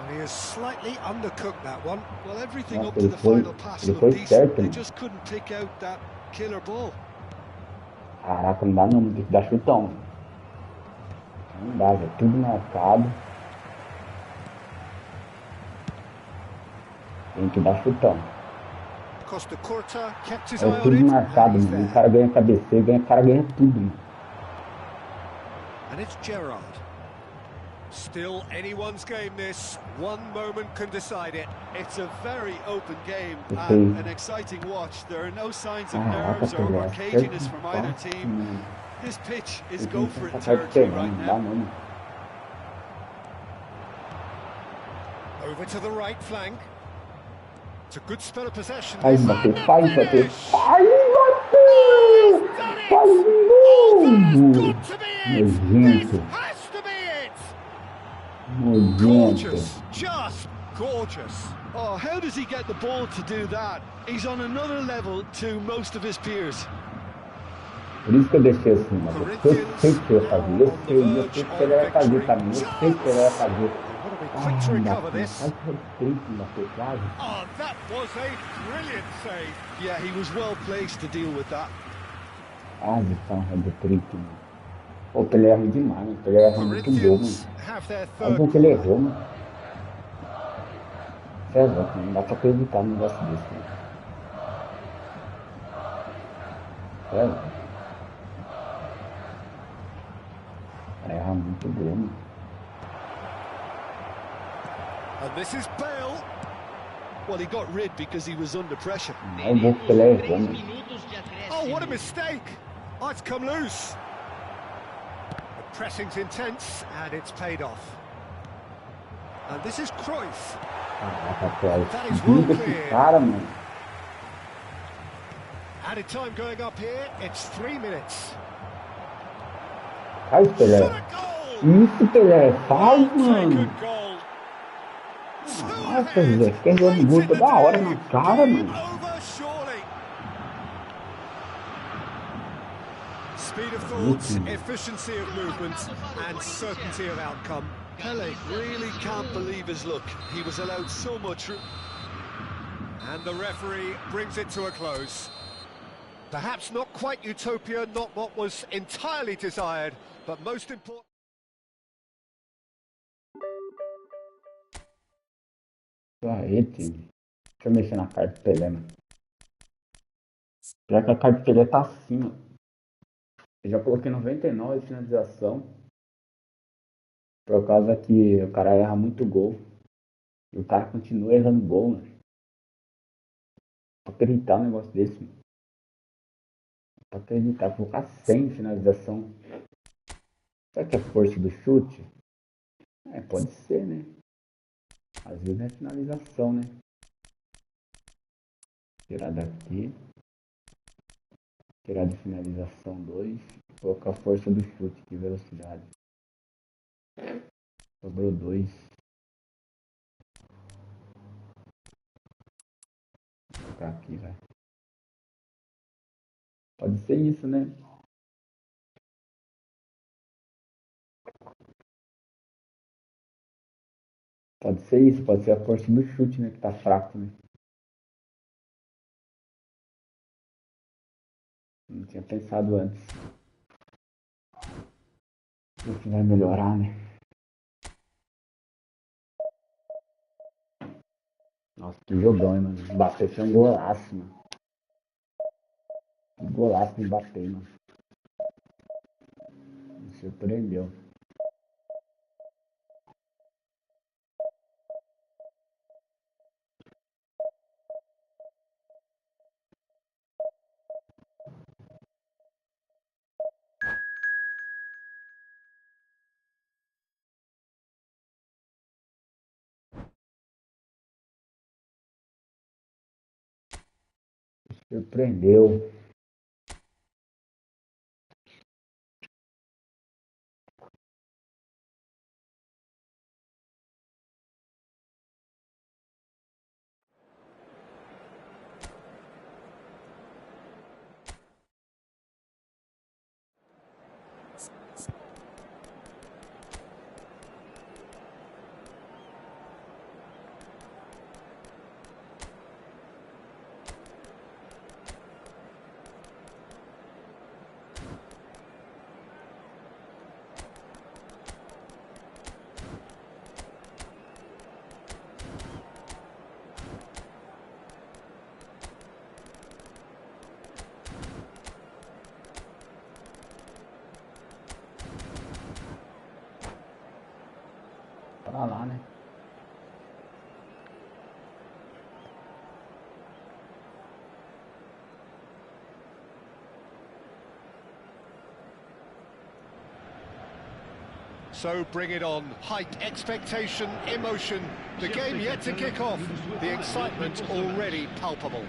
S2: And he has slightly undercooked that one.
S3: Well, everything up to the final pass looked decent. They just couldn't pick out that killer ball.
S1: Caraca, não dá não, tem que dar chutão. Não dá, já tudo marcado. Tem que dar chutão. É tudo marcado, mano. O cara ganha cabeceio, o cara ganha tudo, mano.
S2: And it's Gerrard. Still anyone's game this. One moment can decide it.
S3: It's a very open game and an exciting watch. There are no signs of nerves or caginess from either team. This pitch is
S1: Tem
S3: go
S1: que
S3: for it
S1: passar de
S3: territory
S1: Pelé,
S3: right
S1: não dá
S3: now.
S1: não.
S2: Over to the right flank. It's a good spell of possession.
S1: Faz
S2: This
S1: bater,
S2: and the
S1: faz bater,
S2: finish.
S1: faz
S2: Oh,
S1: bater!
S2: he's done it!
S1: Faz
S2: Oh, that has
S1: gol!
S2: got to be it! This
S1: Nojento,
S2: has to be it!
S1: nojento.
S2: Gorgeous, just gorgeous.
S3: Oh, how does he get the ball to do that? He's on another level to most of his peers.
S1: Por isso que eu deixei assim, mas eu sei que eu ia fazer, eu sei que ele ia fazer também, eu sei que ele ia fazer.
S2: Got to be
S1: Ah,
S2: quick to recover
S1: bateu,
S2: this.
S1: quase foi triste, bateu quase.
S2: Oh, that was a brilliant save.
S3: Yeah, he was well placed to deal with that.
S1: Quase foi um head trick, mano. Pô, o Pelé erra demais, mano. O Pelé erra muito gol,
S2: Corinthians
S1: mano.
S2: have their
S1: Olha
S2: third
S1: como que ele
S2: corner.
S1: errou, mano. Você é louco, não dá pra acreditar num negócio desse, mano. Você é louco. O cara erra muito gol, mano.
S2: And this is Bale.
S3: Well, he got rid because he was under pressure.
S1: Olha o gol que o Pelé errou,
S4: 3
S1: mano.
S4: minutos de acréscimo.
S2: Oh, what a mistake. Oh, it's come loose. The pressing's intense and it's paid off. And this is Cruyff.
S1: Caraca, cara.
S2: That is
S1: Liga
S2: well
S1: esse
S2: cleared.
S1: cara, mano.
S2: Added time going up here. It's 3 minutes.
S1: Faz, Pelé.
S2: Shot a goal.
S1: Isso, Pelé. Faz,
S2: Well
S1: mano.
S2: taken goal. Two
S1: Nossa,
S2: ahead.
S1: Zé. Fica errando gol
S2: Late in the
S1: toda hora
S2: day.
S1: na cara,
S2: Game
S1: mano.
S2: over surely. Speed of thought, efficiency of movement, and certainty of outcome.
S3: Pele really can't believe his luck. He was allowed so much room.
S2: And the referee brings it to a close. Perhaps not quite utopia, not what was entirely desired, but most important.
S1: Aí, time. Deixa eu mexer na carta do Pelé, mano. Já que a carta do Pelé tá acima. Eu já coloquei 99 de finalização. Por causa que o cara erra muito gol. E o cara continua errando gol, mano. Pra acreditar um negócio desse, mano. Pra acreditar, colocar 100 de finalização. Será que é força do chute? É, pode ser, né? Às vezes é finalização, né? Tirar daqui. Tirar de finalização 2. Colocar força do chute de velocidade. Sobrou 2. Vou colocar aqui, vai. Pode ser isso, né? Pode ser isso, pode ser a força do chute, né? Que tá fraco, né? Não tinha pensado antes. Isso vai melhorar, né? Nossa, que jogão, hein, mano? Mbappé foi um golaço, mano. Que golaço de Mbappé, mano. Me surpreendeu. Surpreendeu. Pra lá, né?
S2: So bring it on. Hype, expectation, emotion. The game yet to kick off. The excitement already palpable.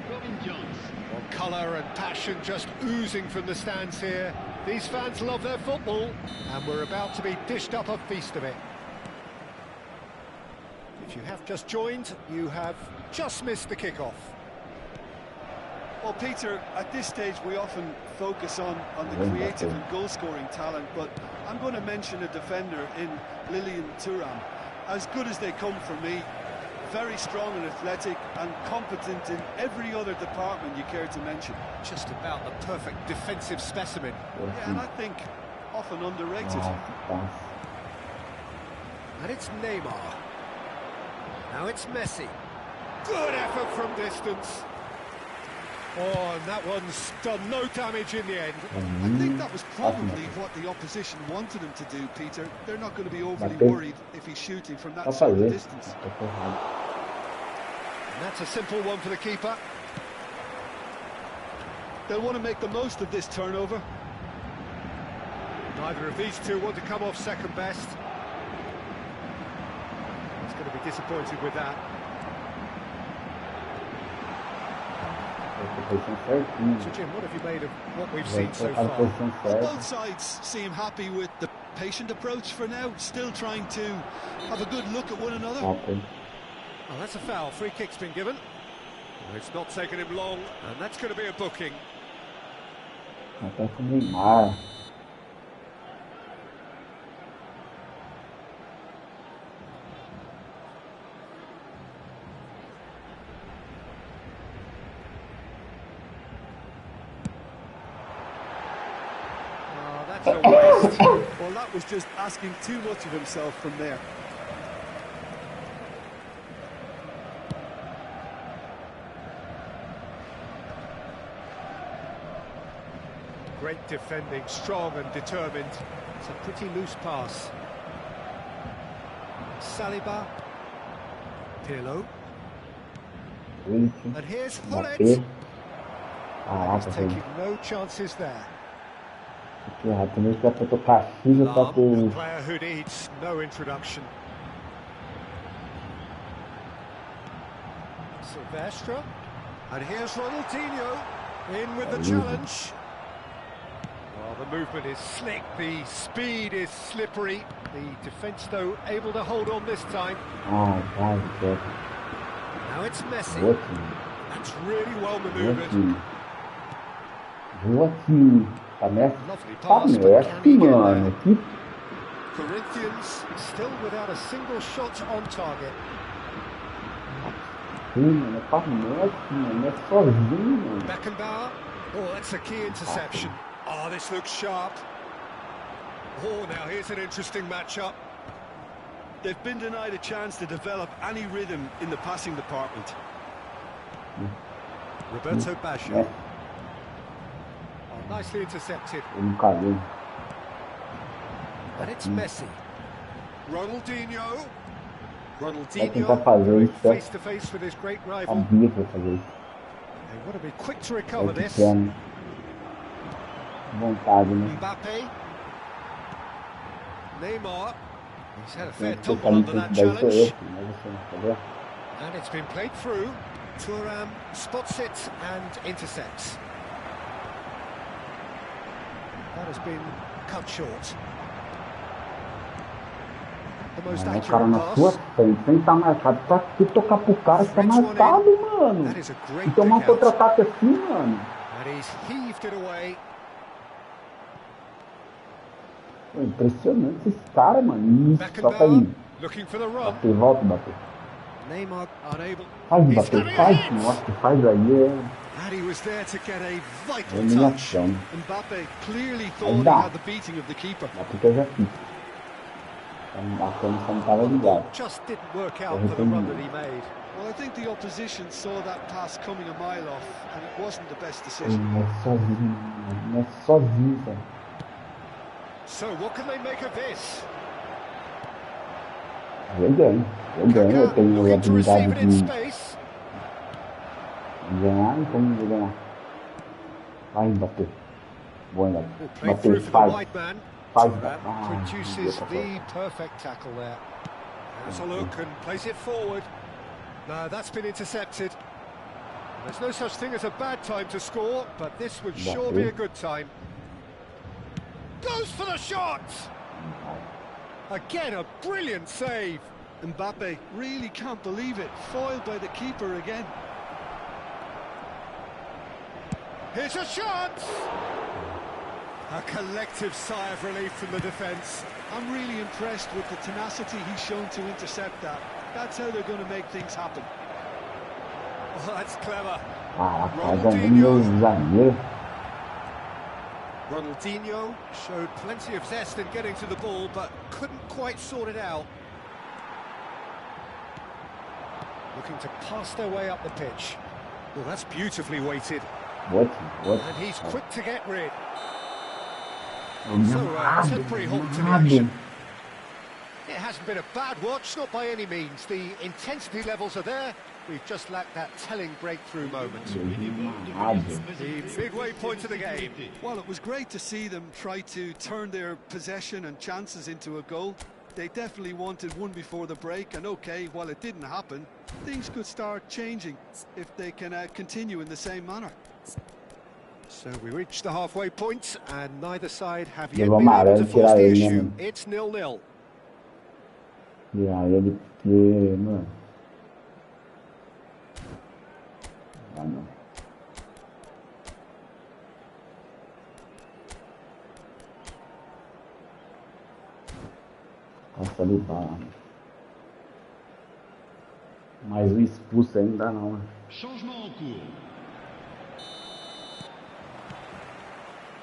S2: Well, colour and passion just oozing from the stands here. These fans love their football, and we're about to be dished up a feast of it. If you have just joined, you have just missed the kick-off.
S3: Well, Peter, at this stage we often focus on the creative and goal-scoring talent, but I'm going to mention a defender in Lilian Thuram. As good as they come for me, very strong and athletic and competent in every other department you care to mention.
S2: Just about the perfect defensive specimen.
S3: Yeah, and I think often underrated.
S2: And it's Neymar. Now it's Messi. Good effort from distance. Oh, and that one's done no damage in the end.
S3: I think that was probably what the opposition wanted him to do, Peter. They're not going to be overly worried if he's shooting from that sort of distance.
S2: And that's a simple one for the keeper.
S3: They'll want to make the most of this turnover.
S2: Neither of these two want to come off second best. He's going to be disappointed with that. So Jim, what have you made of what we've seen so far?
S3: Well, both sides seem happy with the patient approach for now, still trying to have a good look at one another.
S2: Oh, that's a foul. Free kick's been given. Well, it's not taken him long, and that's going to be a booking. That's a waste.
S3: Well, that was just asking too much of himself from there.
S2: Great defending, strong and determined. It's a pretty loose pass. Saliba. Pirlo. And here's Hullet. He's taking no chances there.
S1: A
S2: player who needs no introduction. Silvestre. And here's Ronaldinho. In with the challenge. Well, the movement is slick, the speed is slippery. The defence, though, able to hold on this time. Now it's Messi. That's really well manoeuvred. Lovely pass, but can he get there? Corinthians still without a single shot on target. Beckenbauer. Oh, that's a key interception. Oh, this looks sharp. Oh, now here's an interesting matchup.
S3: They've been denied a chance to develop any rhythm in the passing department.
S2: Roberto Baggio. Oh, nicely intercepted. And it's Messi. Ronaldinho. Ronaldinho face to face with his great rival. They want to be quick to recover this. Mbappe. Neymar. He's had a fair tumble under that challenge. And it's been played through. Thuram spots it and intercepts. That has been cut short. The most accurate pass. That is a great pick out. And he's heaved it away.
S1: Impressionante esse cara, mano. Toca aí.
S2: Looking for the run.
S1: Volta, bater.
S2: Neymar unable.
S1: Faz, bater, faz. Nossa, faz aí
S3: And he was there to get a vital touch. Mbappe clearly thought he had the beating of the keeper.
S1: Porque eu já fiz. A comissão estava ligada.
S2: Just didn't work out for the run that he made.
S3: Well, I think the opposition saw that pass coming a mile off, and it wasn't the best decision.
S1: Não é sozinho, cara.
S2: So what can they make of this?
S1: Eu ganho, eu tenho a habilidade de ganhar, então eu vou ganhar. Vai bater. Boa, bater, faz. faz.
S2: Produces the perfect tackle there. Has a look and plays it forward. No, that's been intercepted. There's no such thing as a bad time to score, but this would sure be a good time. Goes for the shot! Again, a brilliant save.
S3: Mbappe really can't believe it. Foiled by the keeper again.
S2: Here's a shot! A collective sigh of relief from the defence.
S3: I'm really impressed with the tenacity he's shown to intercept that. That's how they're going to make things happen.
S2: Oh, that's clever. Ronaldinho showed plenty of zest in getting to the ball, but couldn't quite sort it out. Looking to pass their way up the pitch. Well, that's beautifully weighted.
S1: What?
S2: And he's quick to get rid. So, temporary halt to the action. It hasn't been a bad watch, not by any means. The intensity levels are there. We've just lacked that telling breakthrough moment. The midway point of the game.
S3: Well, it was great to see them try to turn their possession and chances into a goal. They definitely wanted one before the break, and okay, while it didn't happen, things could start changing if they can continue in the same manner.
S2: So we reached the halfway point, and neither side have yet been able to force the issue. It's 0-0.
S1: Yeah, ele porque, mano. Ah, não. Nossa, ali tá. Mais um expulso ainda não.
S4: Changement en cours.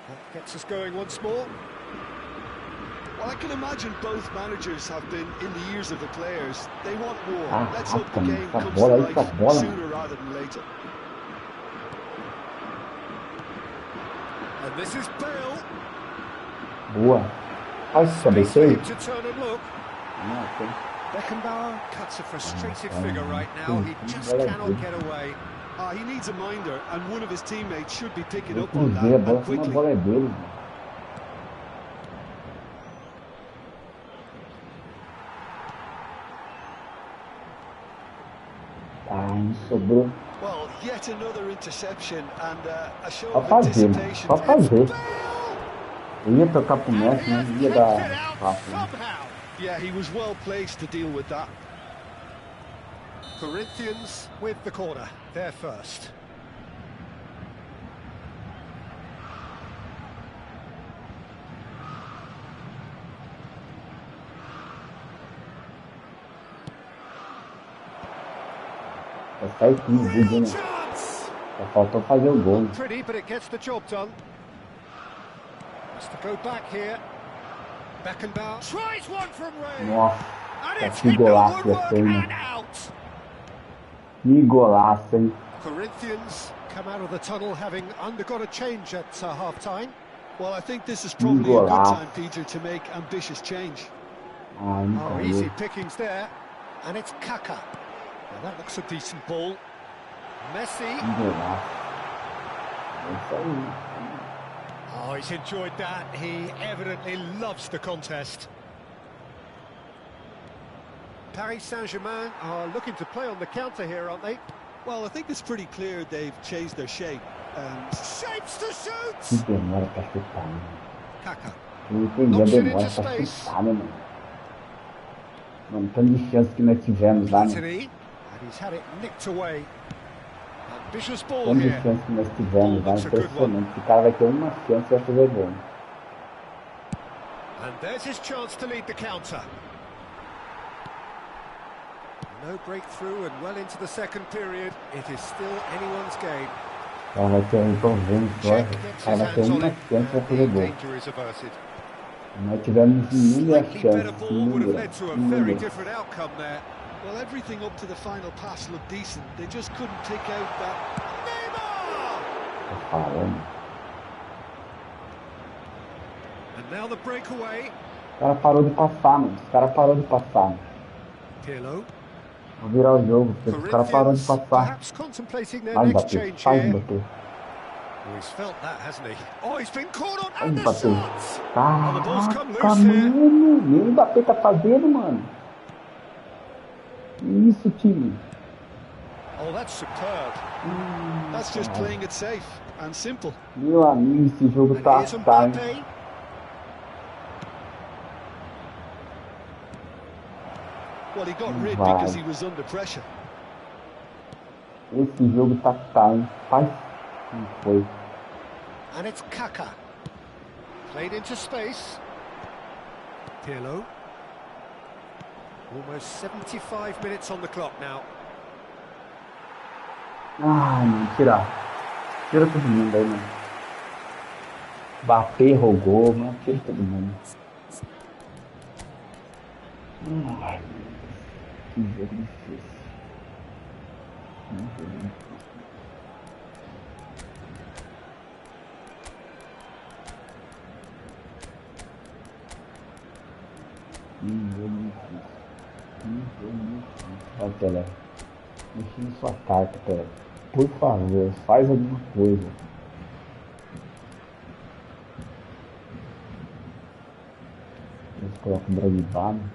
S2: That gets us going once more.
S3: Well, I can imagine both managers have been in the ears of the players. They want more. Let's hope the game comes to life sooner rather than later.
S2: And this is Bale.
S1: Boa. Nossa, cabecei.
S2: To turn and look. Beckenbauer cuts a frustrated figure right now. He just cannot get away.
S3: He needs a minder, and one of his teammates should be picking up on that and quickly.
S1: Sobrou.
S3: Well, yet another interception and a show
S1: Só
S3: of
S1: fazer,
S3: anticipation.
S1: só fazer. Eu ia tocar pro Messi, mas ia dar passo.
S3: Yeah, he was well placed to deal with that.
S2: Corinthians with the corner, they're first.
S1: Vai sair tudo, né? Só faltou fazer o gol.
S2: Pretty, but it gets the job done. Has to go back here. Beckenbauer tries one from range.
S1: Nossa, que golaço esse aí, né? Que golaço, hein?
S2: Corinthians come out of the tunnel having undergone a change at half-time.
S3: Well, I think this is probably a good time, Peter, to make ambitious change.
S2: Oh, easy pickings there. And it's Kaka. Well, that looks a decent ball. Messi. Oh, he's enjoyed that. He evidently loves the contest. Paris Saint-Germain are looking to play on the counter here, aren't they?
S3: Well, I think it's pretty clear they've changed their shape.
S2: Shapes to shoot!
S1: Que demora pra chutar, né?
S2: Kaka.
S1: Eu não entendi a demora pra chutar, né, mano? Mano, tanto de chance que nós tivemos lá, né?
S2: And he's had it nicked away. Ambitious ball
S1: Tanto de
S2: here.
S1: chance que nós tivemos lá, impressionante. O cara vai ter uma chance e vai fazer gol.
S2: And there's his chance to lead the counter. No breakthrough and well into the second period. It is still anyone's game.
S1: O cara vai ter um problema só. O cara vai ter uma chance e vai fazer gol. Nós tivemos inúmeras chances, inúmeras.
S3: Well, everything up to the final pass looked decent. They just couldn't pick out that.
S1: Tô falando.
S2: And now the breakaway.
S1: O cara parou de passar, mano. O cara parou de passar.
S2: Pirlo.
S1: Vou virar o jogo, porque o cara parou de passar.
S2: Perhaps contemplating their
S1: Faz
S2: next
S1: bater,
S2: change
S1: faz
S2: here.
S1: bater.
S2: Well, he's felt that, hasn't he? Oh, he's been caught on and the
S1: Mbappé.
S2: shots! Oh, the ball's come
S1: Caraca,
S2: loose here.
S1: mano. E o Mbappé tá fazendo, mano? Isso, time.
S3: Oh, that's superb. That's just playing it safe and simple.
S1: Meu amigo, esse jogo
S2: And
S1: tá,
S2: here's
S1: hein?
S2: Mbappé.
S3: Well, he got rid because he was under pressure.
S1: Esse jogo tá, hein? Não foi.
S2: And it's Kaká. Played into space. Pirlo. Almost 75 minutes on the clock now.
S1: Ai, mano, tira todo mundo aí, mano. Mbappé rogou, mano, tira todo mundo. Ai, que jogo difícil. Muito difícil. Ó, Pelé, mexe na sua carta, Pelé. Por favor, faz alguma coisa. Eles colocam o Drogba, né?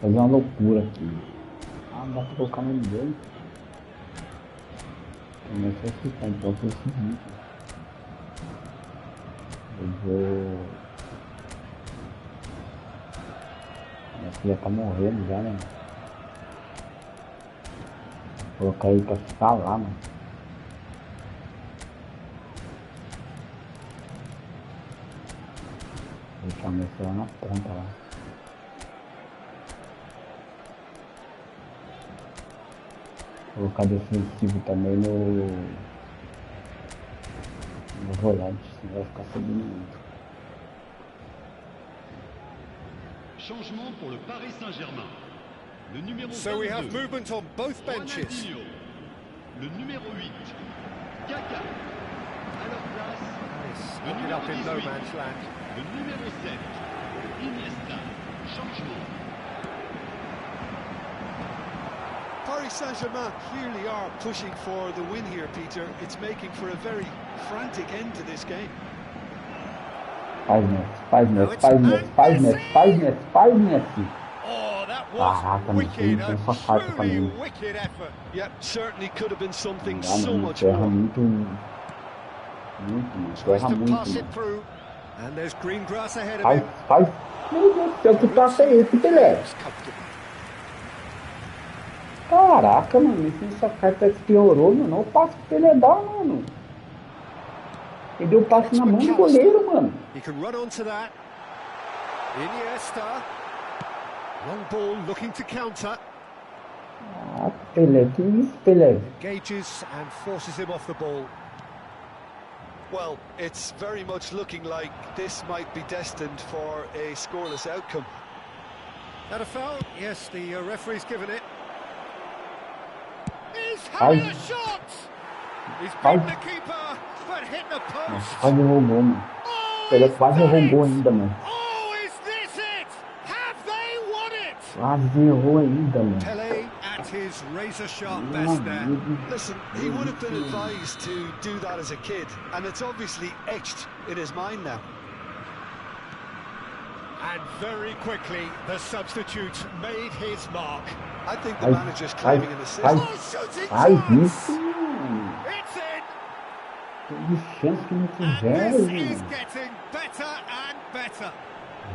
S1: Fazer uma loucura aqui. Ah, não dá pra colocar no ninguém. Começa a ficar, então foi o seguinte. Eu vou... Minha filha tá morrendo já, né? Vou colocar ele pra ficar lá, mano. Vou deixar meu celular na ponta lá. Vou colocar defensivo também no volante, senão vai ficar subindo muito.
S5: Changement pour le Paris Saint-Germain. Le numéro
S2: So we have
S5: 22,
S2: movement on both benches.
S5: Ronaldinho. Le numéro 8, Kaká. À leur place, le
S2: Ended
S5: numéro
S2: up in no
S5: 18,
S2: man's land.
S5: le numéro 7, Iniesta. Changement.
S3: Paris Saint-Germain clearly are pushing for the win here, Peter. It's making for a very frantic end to this game.
S1: Faz Messi.
S2: Oh, that
S1: Caraca,
S2: was wicked,
S1: não
S2: a
S1: tem só carta pra
S2: truly
S1: mim.
S2: wicked effort.
S3: Yeah, certainly could have been something
S1: Não,
S3: so
S1: mano,
S3: much
S1: erra
S3: more.
S1: muito,
S2: Tries
S1: erra
S2: to
S1: muito.
S2: pass it through. And there's green grass ahead of
S1: Faz.
S2: him.
S1: Meu Deus do céu, que passo é esse, Pelé?
S2: It's comfortable.
S1: Caraca, mano, essa carta piorou, mano. Olha o passo que ele dá, mano. Ele deu o passo na mão do goleiro, mano.
S2: He can run onto that. Iniesta. Long ball looking to counter.
S1: Ah, Pelé, que isso, Pelé?
S2: Engages and forces him off the ball.
S3: Well, it's very much looking like this might be destined for a scoreless outcome.
S2: That a foul? Yes, the referee's given it. He's having a shot! He's beaten the keeper, but hit the post.
S1: Quase roubou, mano. Pelé quase roubou ainda, mano.
S2: Oh, is this it? Have they won it?
S1: Quase errou ainda, mano.
S2: Pelé at his razor-sharp best there.
S3: Listen, he would have been advised to do that as a kid, and it's obviously etched in his mind now.
S2: And very quickly, the substitute made his mark.
S3: I think the manager's claiming an assist.
S2: Shooting
S1: Faz
S2: chance!
S1: isso.
S2: It's in!
S1: Teve chance que não
S2: And
S1: tiver,
S2: this is
S1: mano.
S2: getting better and better.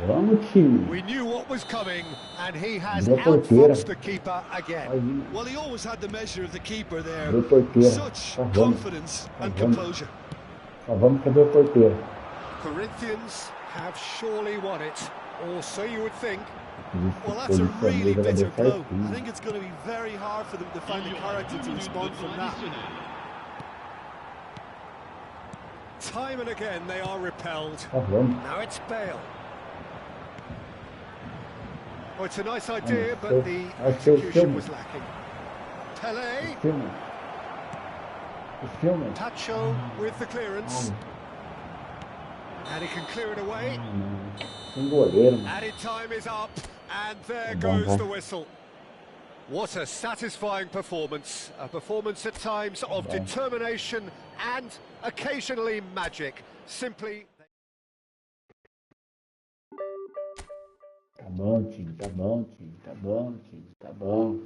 S1: Vamos, time.
S2: We knew what was coming, and he has
S1: Deu porteira.
S2: outfoxed the keeper again.
S1: Faz isso.
S3: Well, he always had the measure of the keeper there.
S1: Deu porteira.
S3: Such
S1: Tá vamos.
S3: confidence and
S1: vamos.
S3: composure.
S1: Só vamos que deu porteira.
S2: Corinthians have surely won it, or so you would think.
S3: Well, that's a really bitter blow. I think it's going to be very hard for them to find the character to respond from that.
S2: Time and again they are repelled.
S1: Tá vamos.
S2: Now it's Bale. Oh, it's a nice idea, but the execution was lacking. Pelé,
S1: Filma.
S2: Tacho with the clearance. And he can clear it away.
S1: Tem goleiro, mano.
S2: Added time is up, and there
S1: Bom,
S2: goes
S1: vai.
S2: the whistle. What a satisfying performance. A performance at times of determination and occasionally magic. Simply...
S1: Tá bom, time, tá bom, time, tá bom, time, tá bom.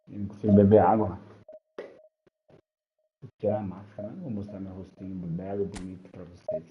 S1: Eu não consigo beber água. Vou tirar a máscara, não vou mostrar meu rostinho belo, bonito pra vocês.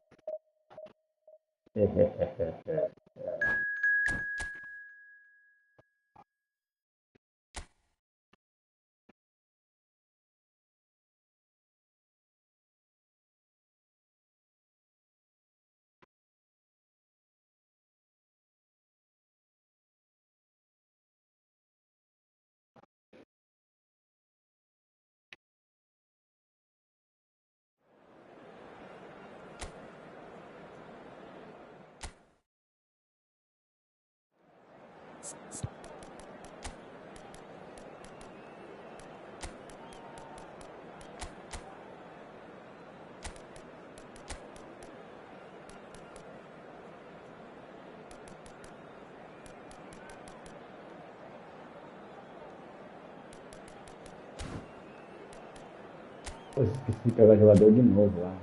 S1: Pô, esqueci de pegar jogador de novo lá.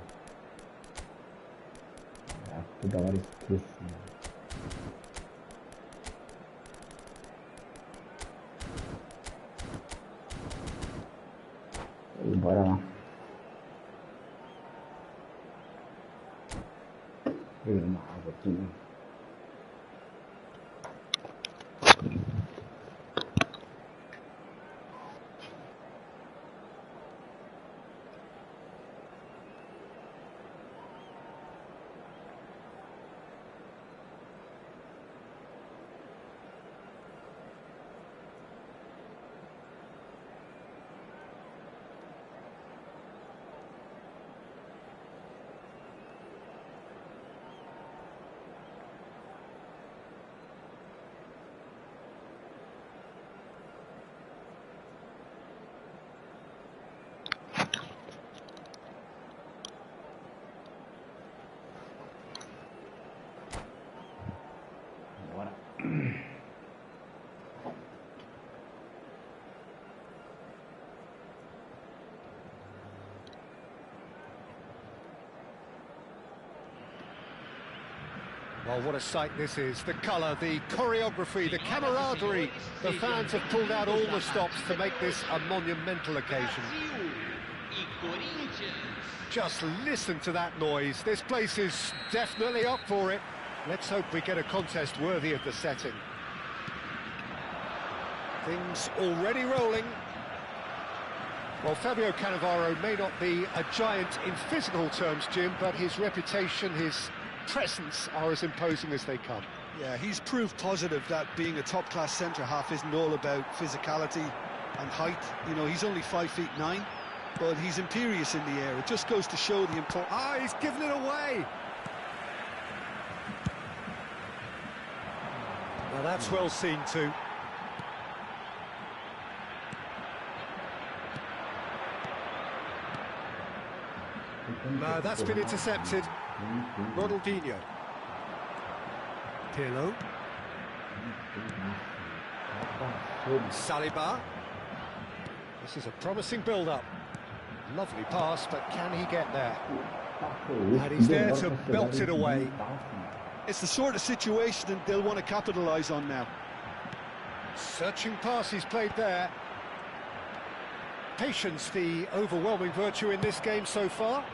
S1: Toda hora esqueci. E bora lá. Peguei uma água aqui, né?
S2: Well, what a sight this is. The colour, the choreography, the camaraderie. The fans have pulled out all the stops to make this a monumental occasion. Just listen to that noise. This place is definitely up for it. Let's hope we get a contest worthy of the setting. Things already rolling. Well, Fabio Cannavaro may not be a giant in physical terms, Jim, but his reputation, his presence are as imposing as they come.
S3: Yeah, he's proved positive that being a top-class centre-half isn't all about physicality and height. You know, he's only 5'9", but he's imperious in the air. It just goes to show the importance.
S2: Ah, he's given it away! Well, that's well seen too. No, that's been intercepted. Ronaldinho. Pirlo. Saliba. This is a promising build-up. Lovely pass, but can he get there? And he's there to belt it away.
S3: It's the sort of situation that they'll want to capitalise on now.
S2: Searching pass he's played there. Patience, the overwhelming virtue in this game so far.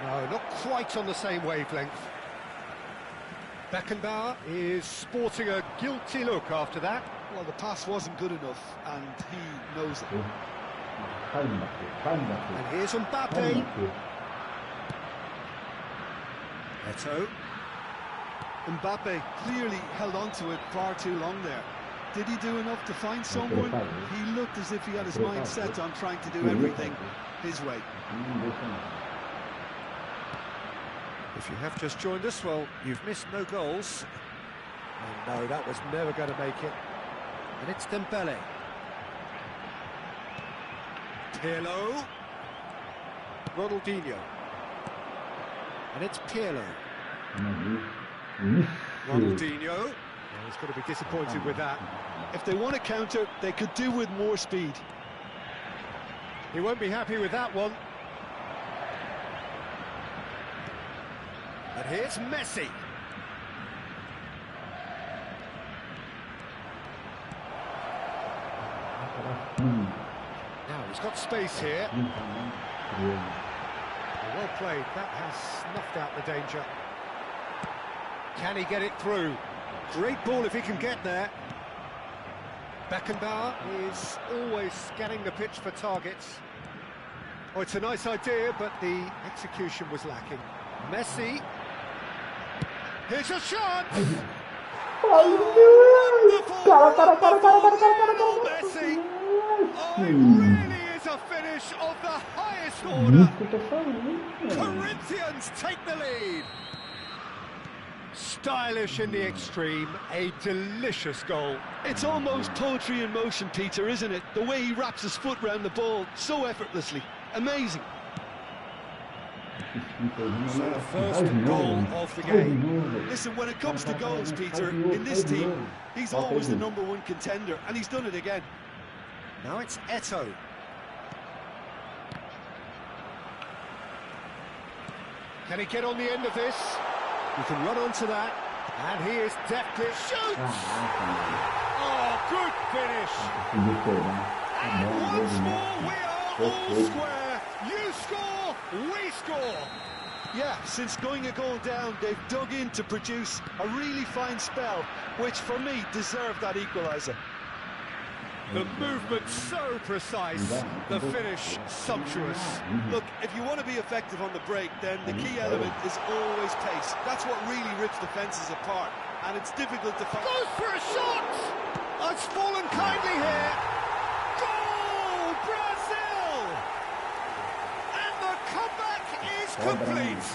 S2: No, not quite on the same wavelength. Beckenbauer is sporting a guilty look after that.
S3: Well, the pass wasn't good enough, and he knows it.
S2: And here's Mbappe. Eto'o.
S3: Mbappe clearly held on to it far too long there. Did he do enough to find someone? He looked as if he had his mind set on trying to do everything his way.
S2: If you have just joined us, well, you've missed no goals. And no, that was never going to make it. And it's Dembele. Pirlo. Ronaldinho. And it's Pirlo. Ronaldinho. Well, he's going to be disappointed with that.
S3: If they want to counter, they could do with more speed.
S2: He won't be happy with that one. And here's Messi. Now he's got space here. Well played, that has snuffed out the danger. Can he get it through? Great ball if he can get there. Beckenbauer is always scanning the pitch for targets. Oh, it's a nice idea, but the execution was lacking. Messi. Here's a shot! Wonderful! Wonderful! Messi! Oh, it really is a finish of the highest order. Corinthians take the lead. Stylish in the extreme, a delicious goal.
S3: It's almost poetry in motion, Peter, isn't it? The way he wraps his foot round the ball so effortlessly. Amazing.
S2: So the first goal of the game.
S3: Listen, when it comes to goals, Peter, in this team, he's always the #1 contender, and he's done it again.
S2: Now it's Eto'o. Can he get on the end of this? He can run onto that, and he is deftly shoots! Oh, good finish! And once more, we are all square. You score, we score.
S3: Yeah, since going a goal down, they've dug in to produce a really fine spell, which for me deserved that equaliser.
S2: The movement so precise, the finish sumptuous.
S3: Look, if you want to be effective on the break, then the key element is always pace. That's what really rips defences apart, and it's difficult to find.
S2: Goes for a shot! Oh, it's fallen kindly here. Goal, Brazil! And the comeback is complete.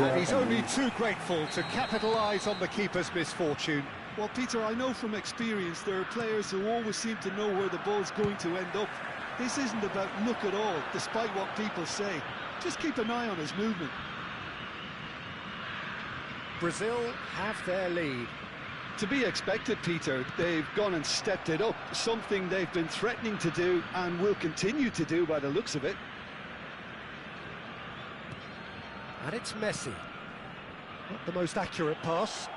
S2: And he's only too grateful to capitalise on the keeper's misfortune.
S3: Well, Peter, I know from experience there are players who always seem to know where the ball's going to end up. This isn't about luck at all, despite what people say. Just keep an eye on his movement.
S2: Brazil have their lead.
S3: To be expected, Peter. They've gone and stepped it up, something they've been threatening to do and will continue to do by the looks of it.
S2: And it's Messi. Not the most accurate pass.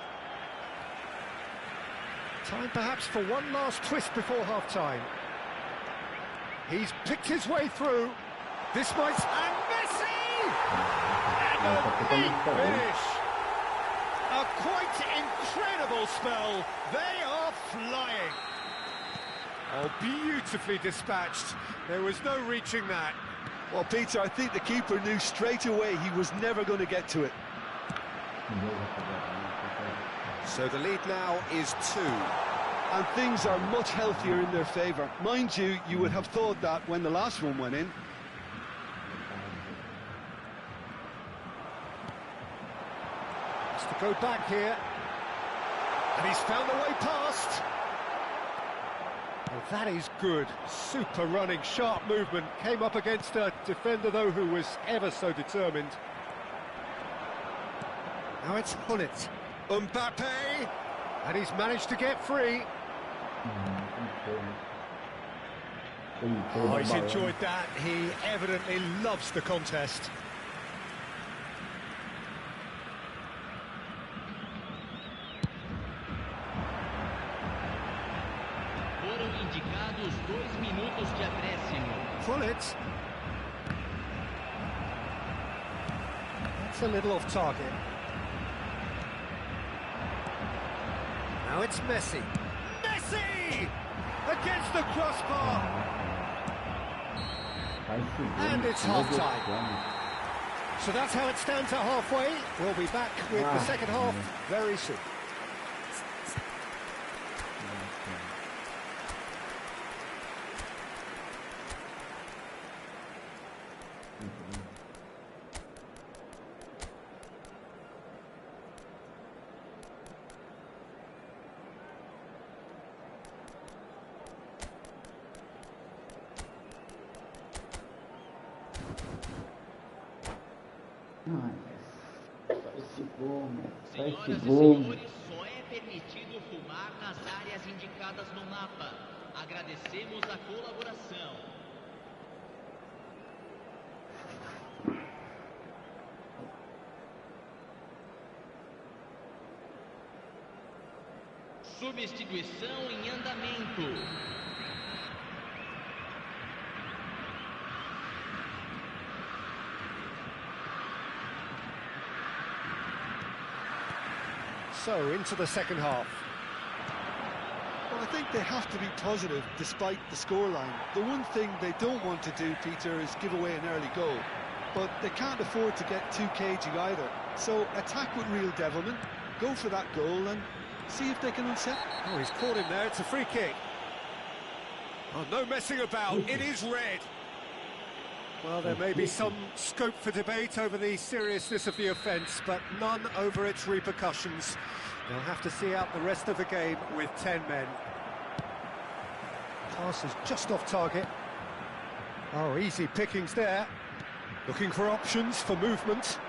S2: Time perhaps for one last twist before half-time. He's picked his way through. This might... And Messi! And a big finish. A quite incredible spell. They are flying. Oh, beautifully dispatched. There was no reaching that.
S3: Well, Peter, I think the keeper knew straight away he was never going to get to it.
S2: So the lead now is 2.
S3: And things are much healthier in their favour. Mind you, you would have thought that when the last one went in.
S2: Has to go back here. And he's found the way past. Well, that is good. Super running, sharp movement. Came up against a defender, though, who was ever so determined. Now it's Hullet. Mbappe, and he's managed to get free. Oh, he's enjoyed that. He evidently loves the contest.
S4: Foram indicados 2 minutos de acréscimo.
S2: Hullet. That's a little off target. Now it's Messi. Messi! Against the crossbar. And it's half-time. So that's how it stands at halfway. We'll be back with the second half very soon.
S1: Ai, só esse gol, mano. Só esse
S4: Senhoras e
S1: gol.
S4: senhores, só é permitido fumar nas áreas indicadas no mapa. Agradecemos a colaboração. Substituição em andamento.
S2: So, into the second half.
S3: Well, I think they have to be positive despite the scoreline. The one thing they don't want to do, Peter, is give away an early goal. But they can't afford to get too cagey either. So attack with real devilment, go for that goal and see if they can unsettle.
S2: Oh, he's caught him there. It's a free kick. Oh, no messing about. It is red. Well, there may be some scope for debate over the seriousness of the offence, but none over its repercussions. They'll have to see out the rest of the game with 10 men.
S3: Pass is just off target.
S2: Oh, easy pickings there. Looking for options for movement.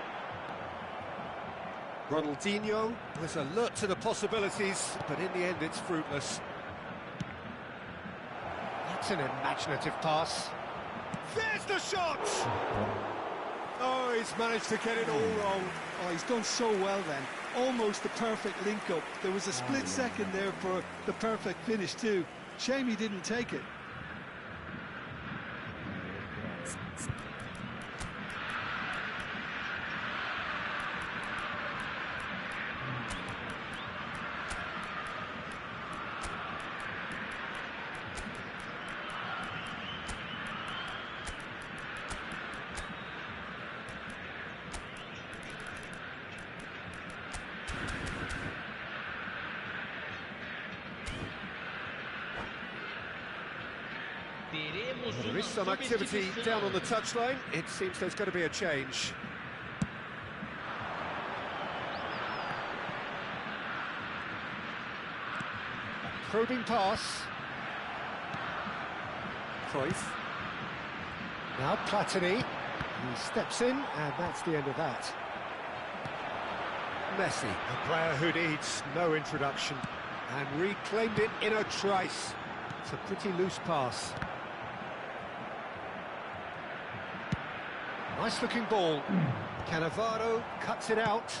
S2: Ronaldinho was alert to the possibilities, but in the end it's fruitless. That's an imaginative pass. There's the shot! Oh, he's managed to get it all wrong.
S3: Oh, he's done so well then. Almost the perfect link-up. There was a split second there for the perfect finish too. Shame he didn't take it.
S2: There is some activity down on the touchline. It seems there's going to be a change. Probing pass. Cruyff. Now Platini. He steps in, and that's the end of that. Messi, a player who needs no introduction, and reclaimed it in a trice. It's a pretty loose pass. Nice looking ball. Cannavaro cuts it out.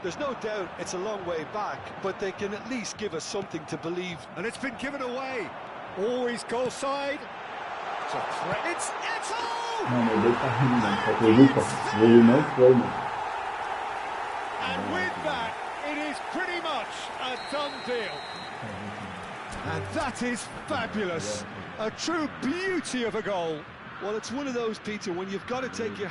S3: There's no doubt it's a long way back, but they can at least give us something to believe.
S2: And it's been given away. Always goal side. It's a threat. It's Eto'o!
S1: Mano, eu dei pra rir, mano. Só acredita? Ele não foi, mano.
S2: And with that, it is pretty much a done deal. And that is fabulous. A true beauty of a goal.
S3: Well, it's one of those, Peter, when you've got to take your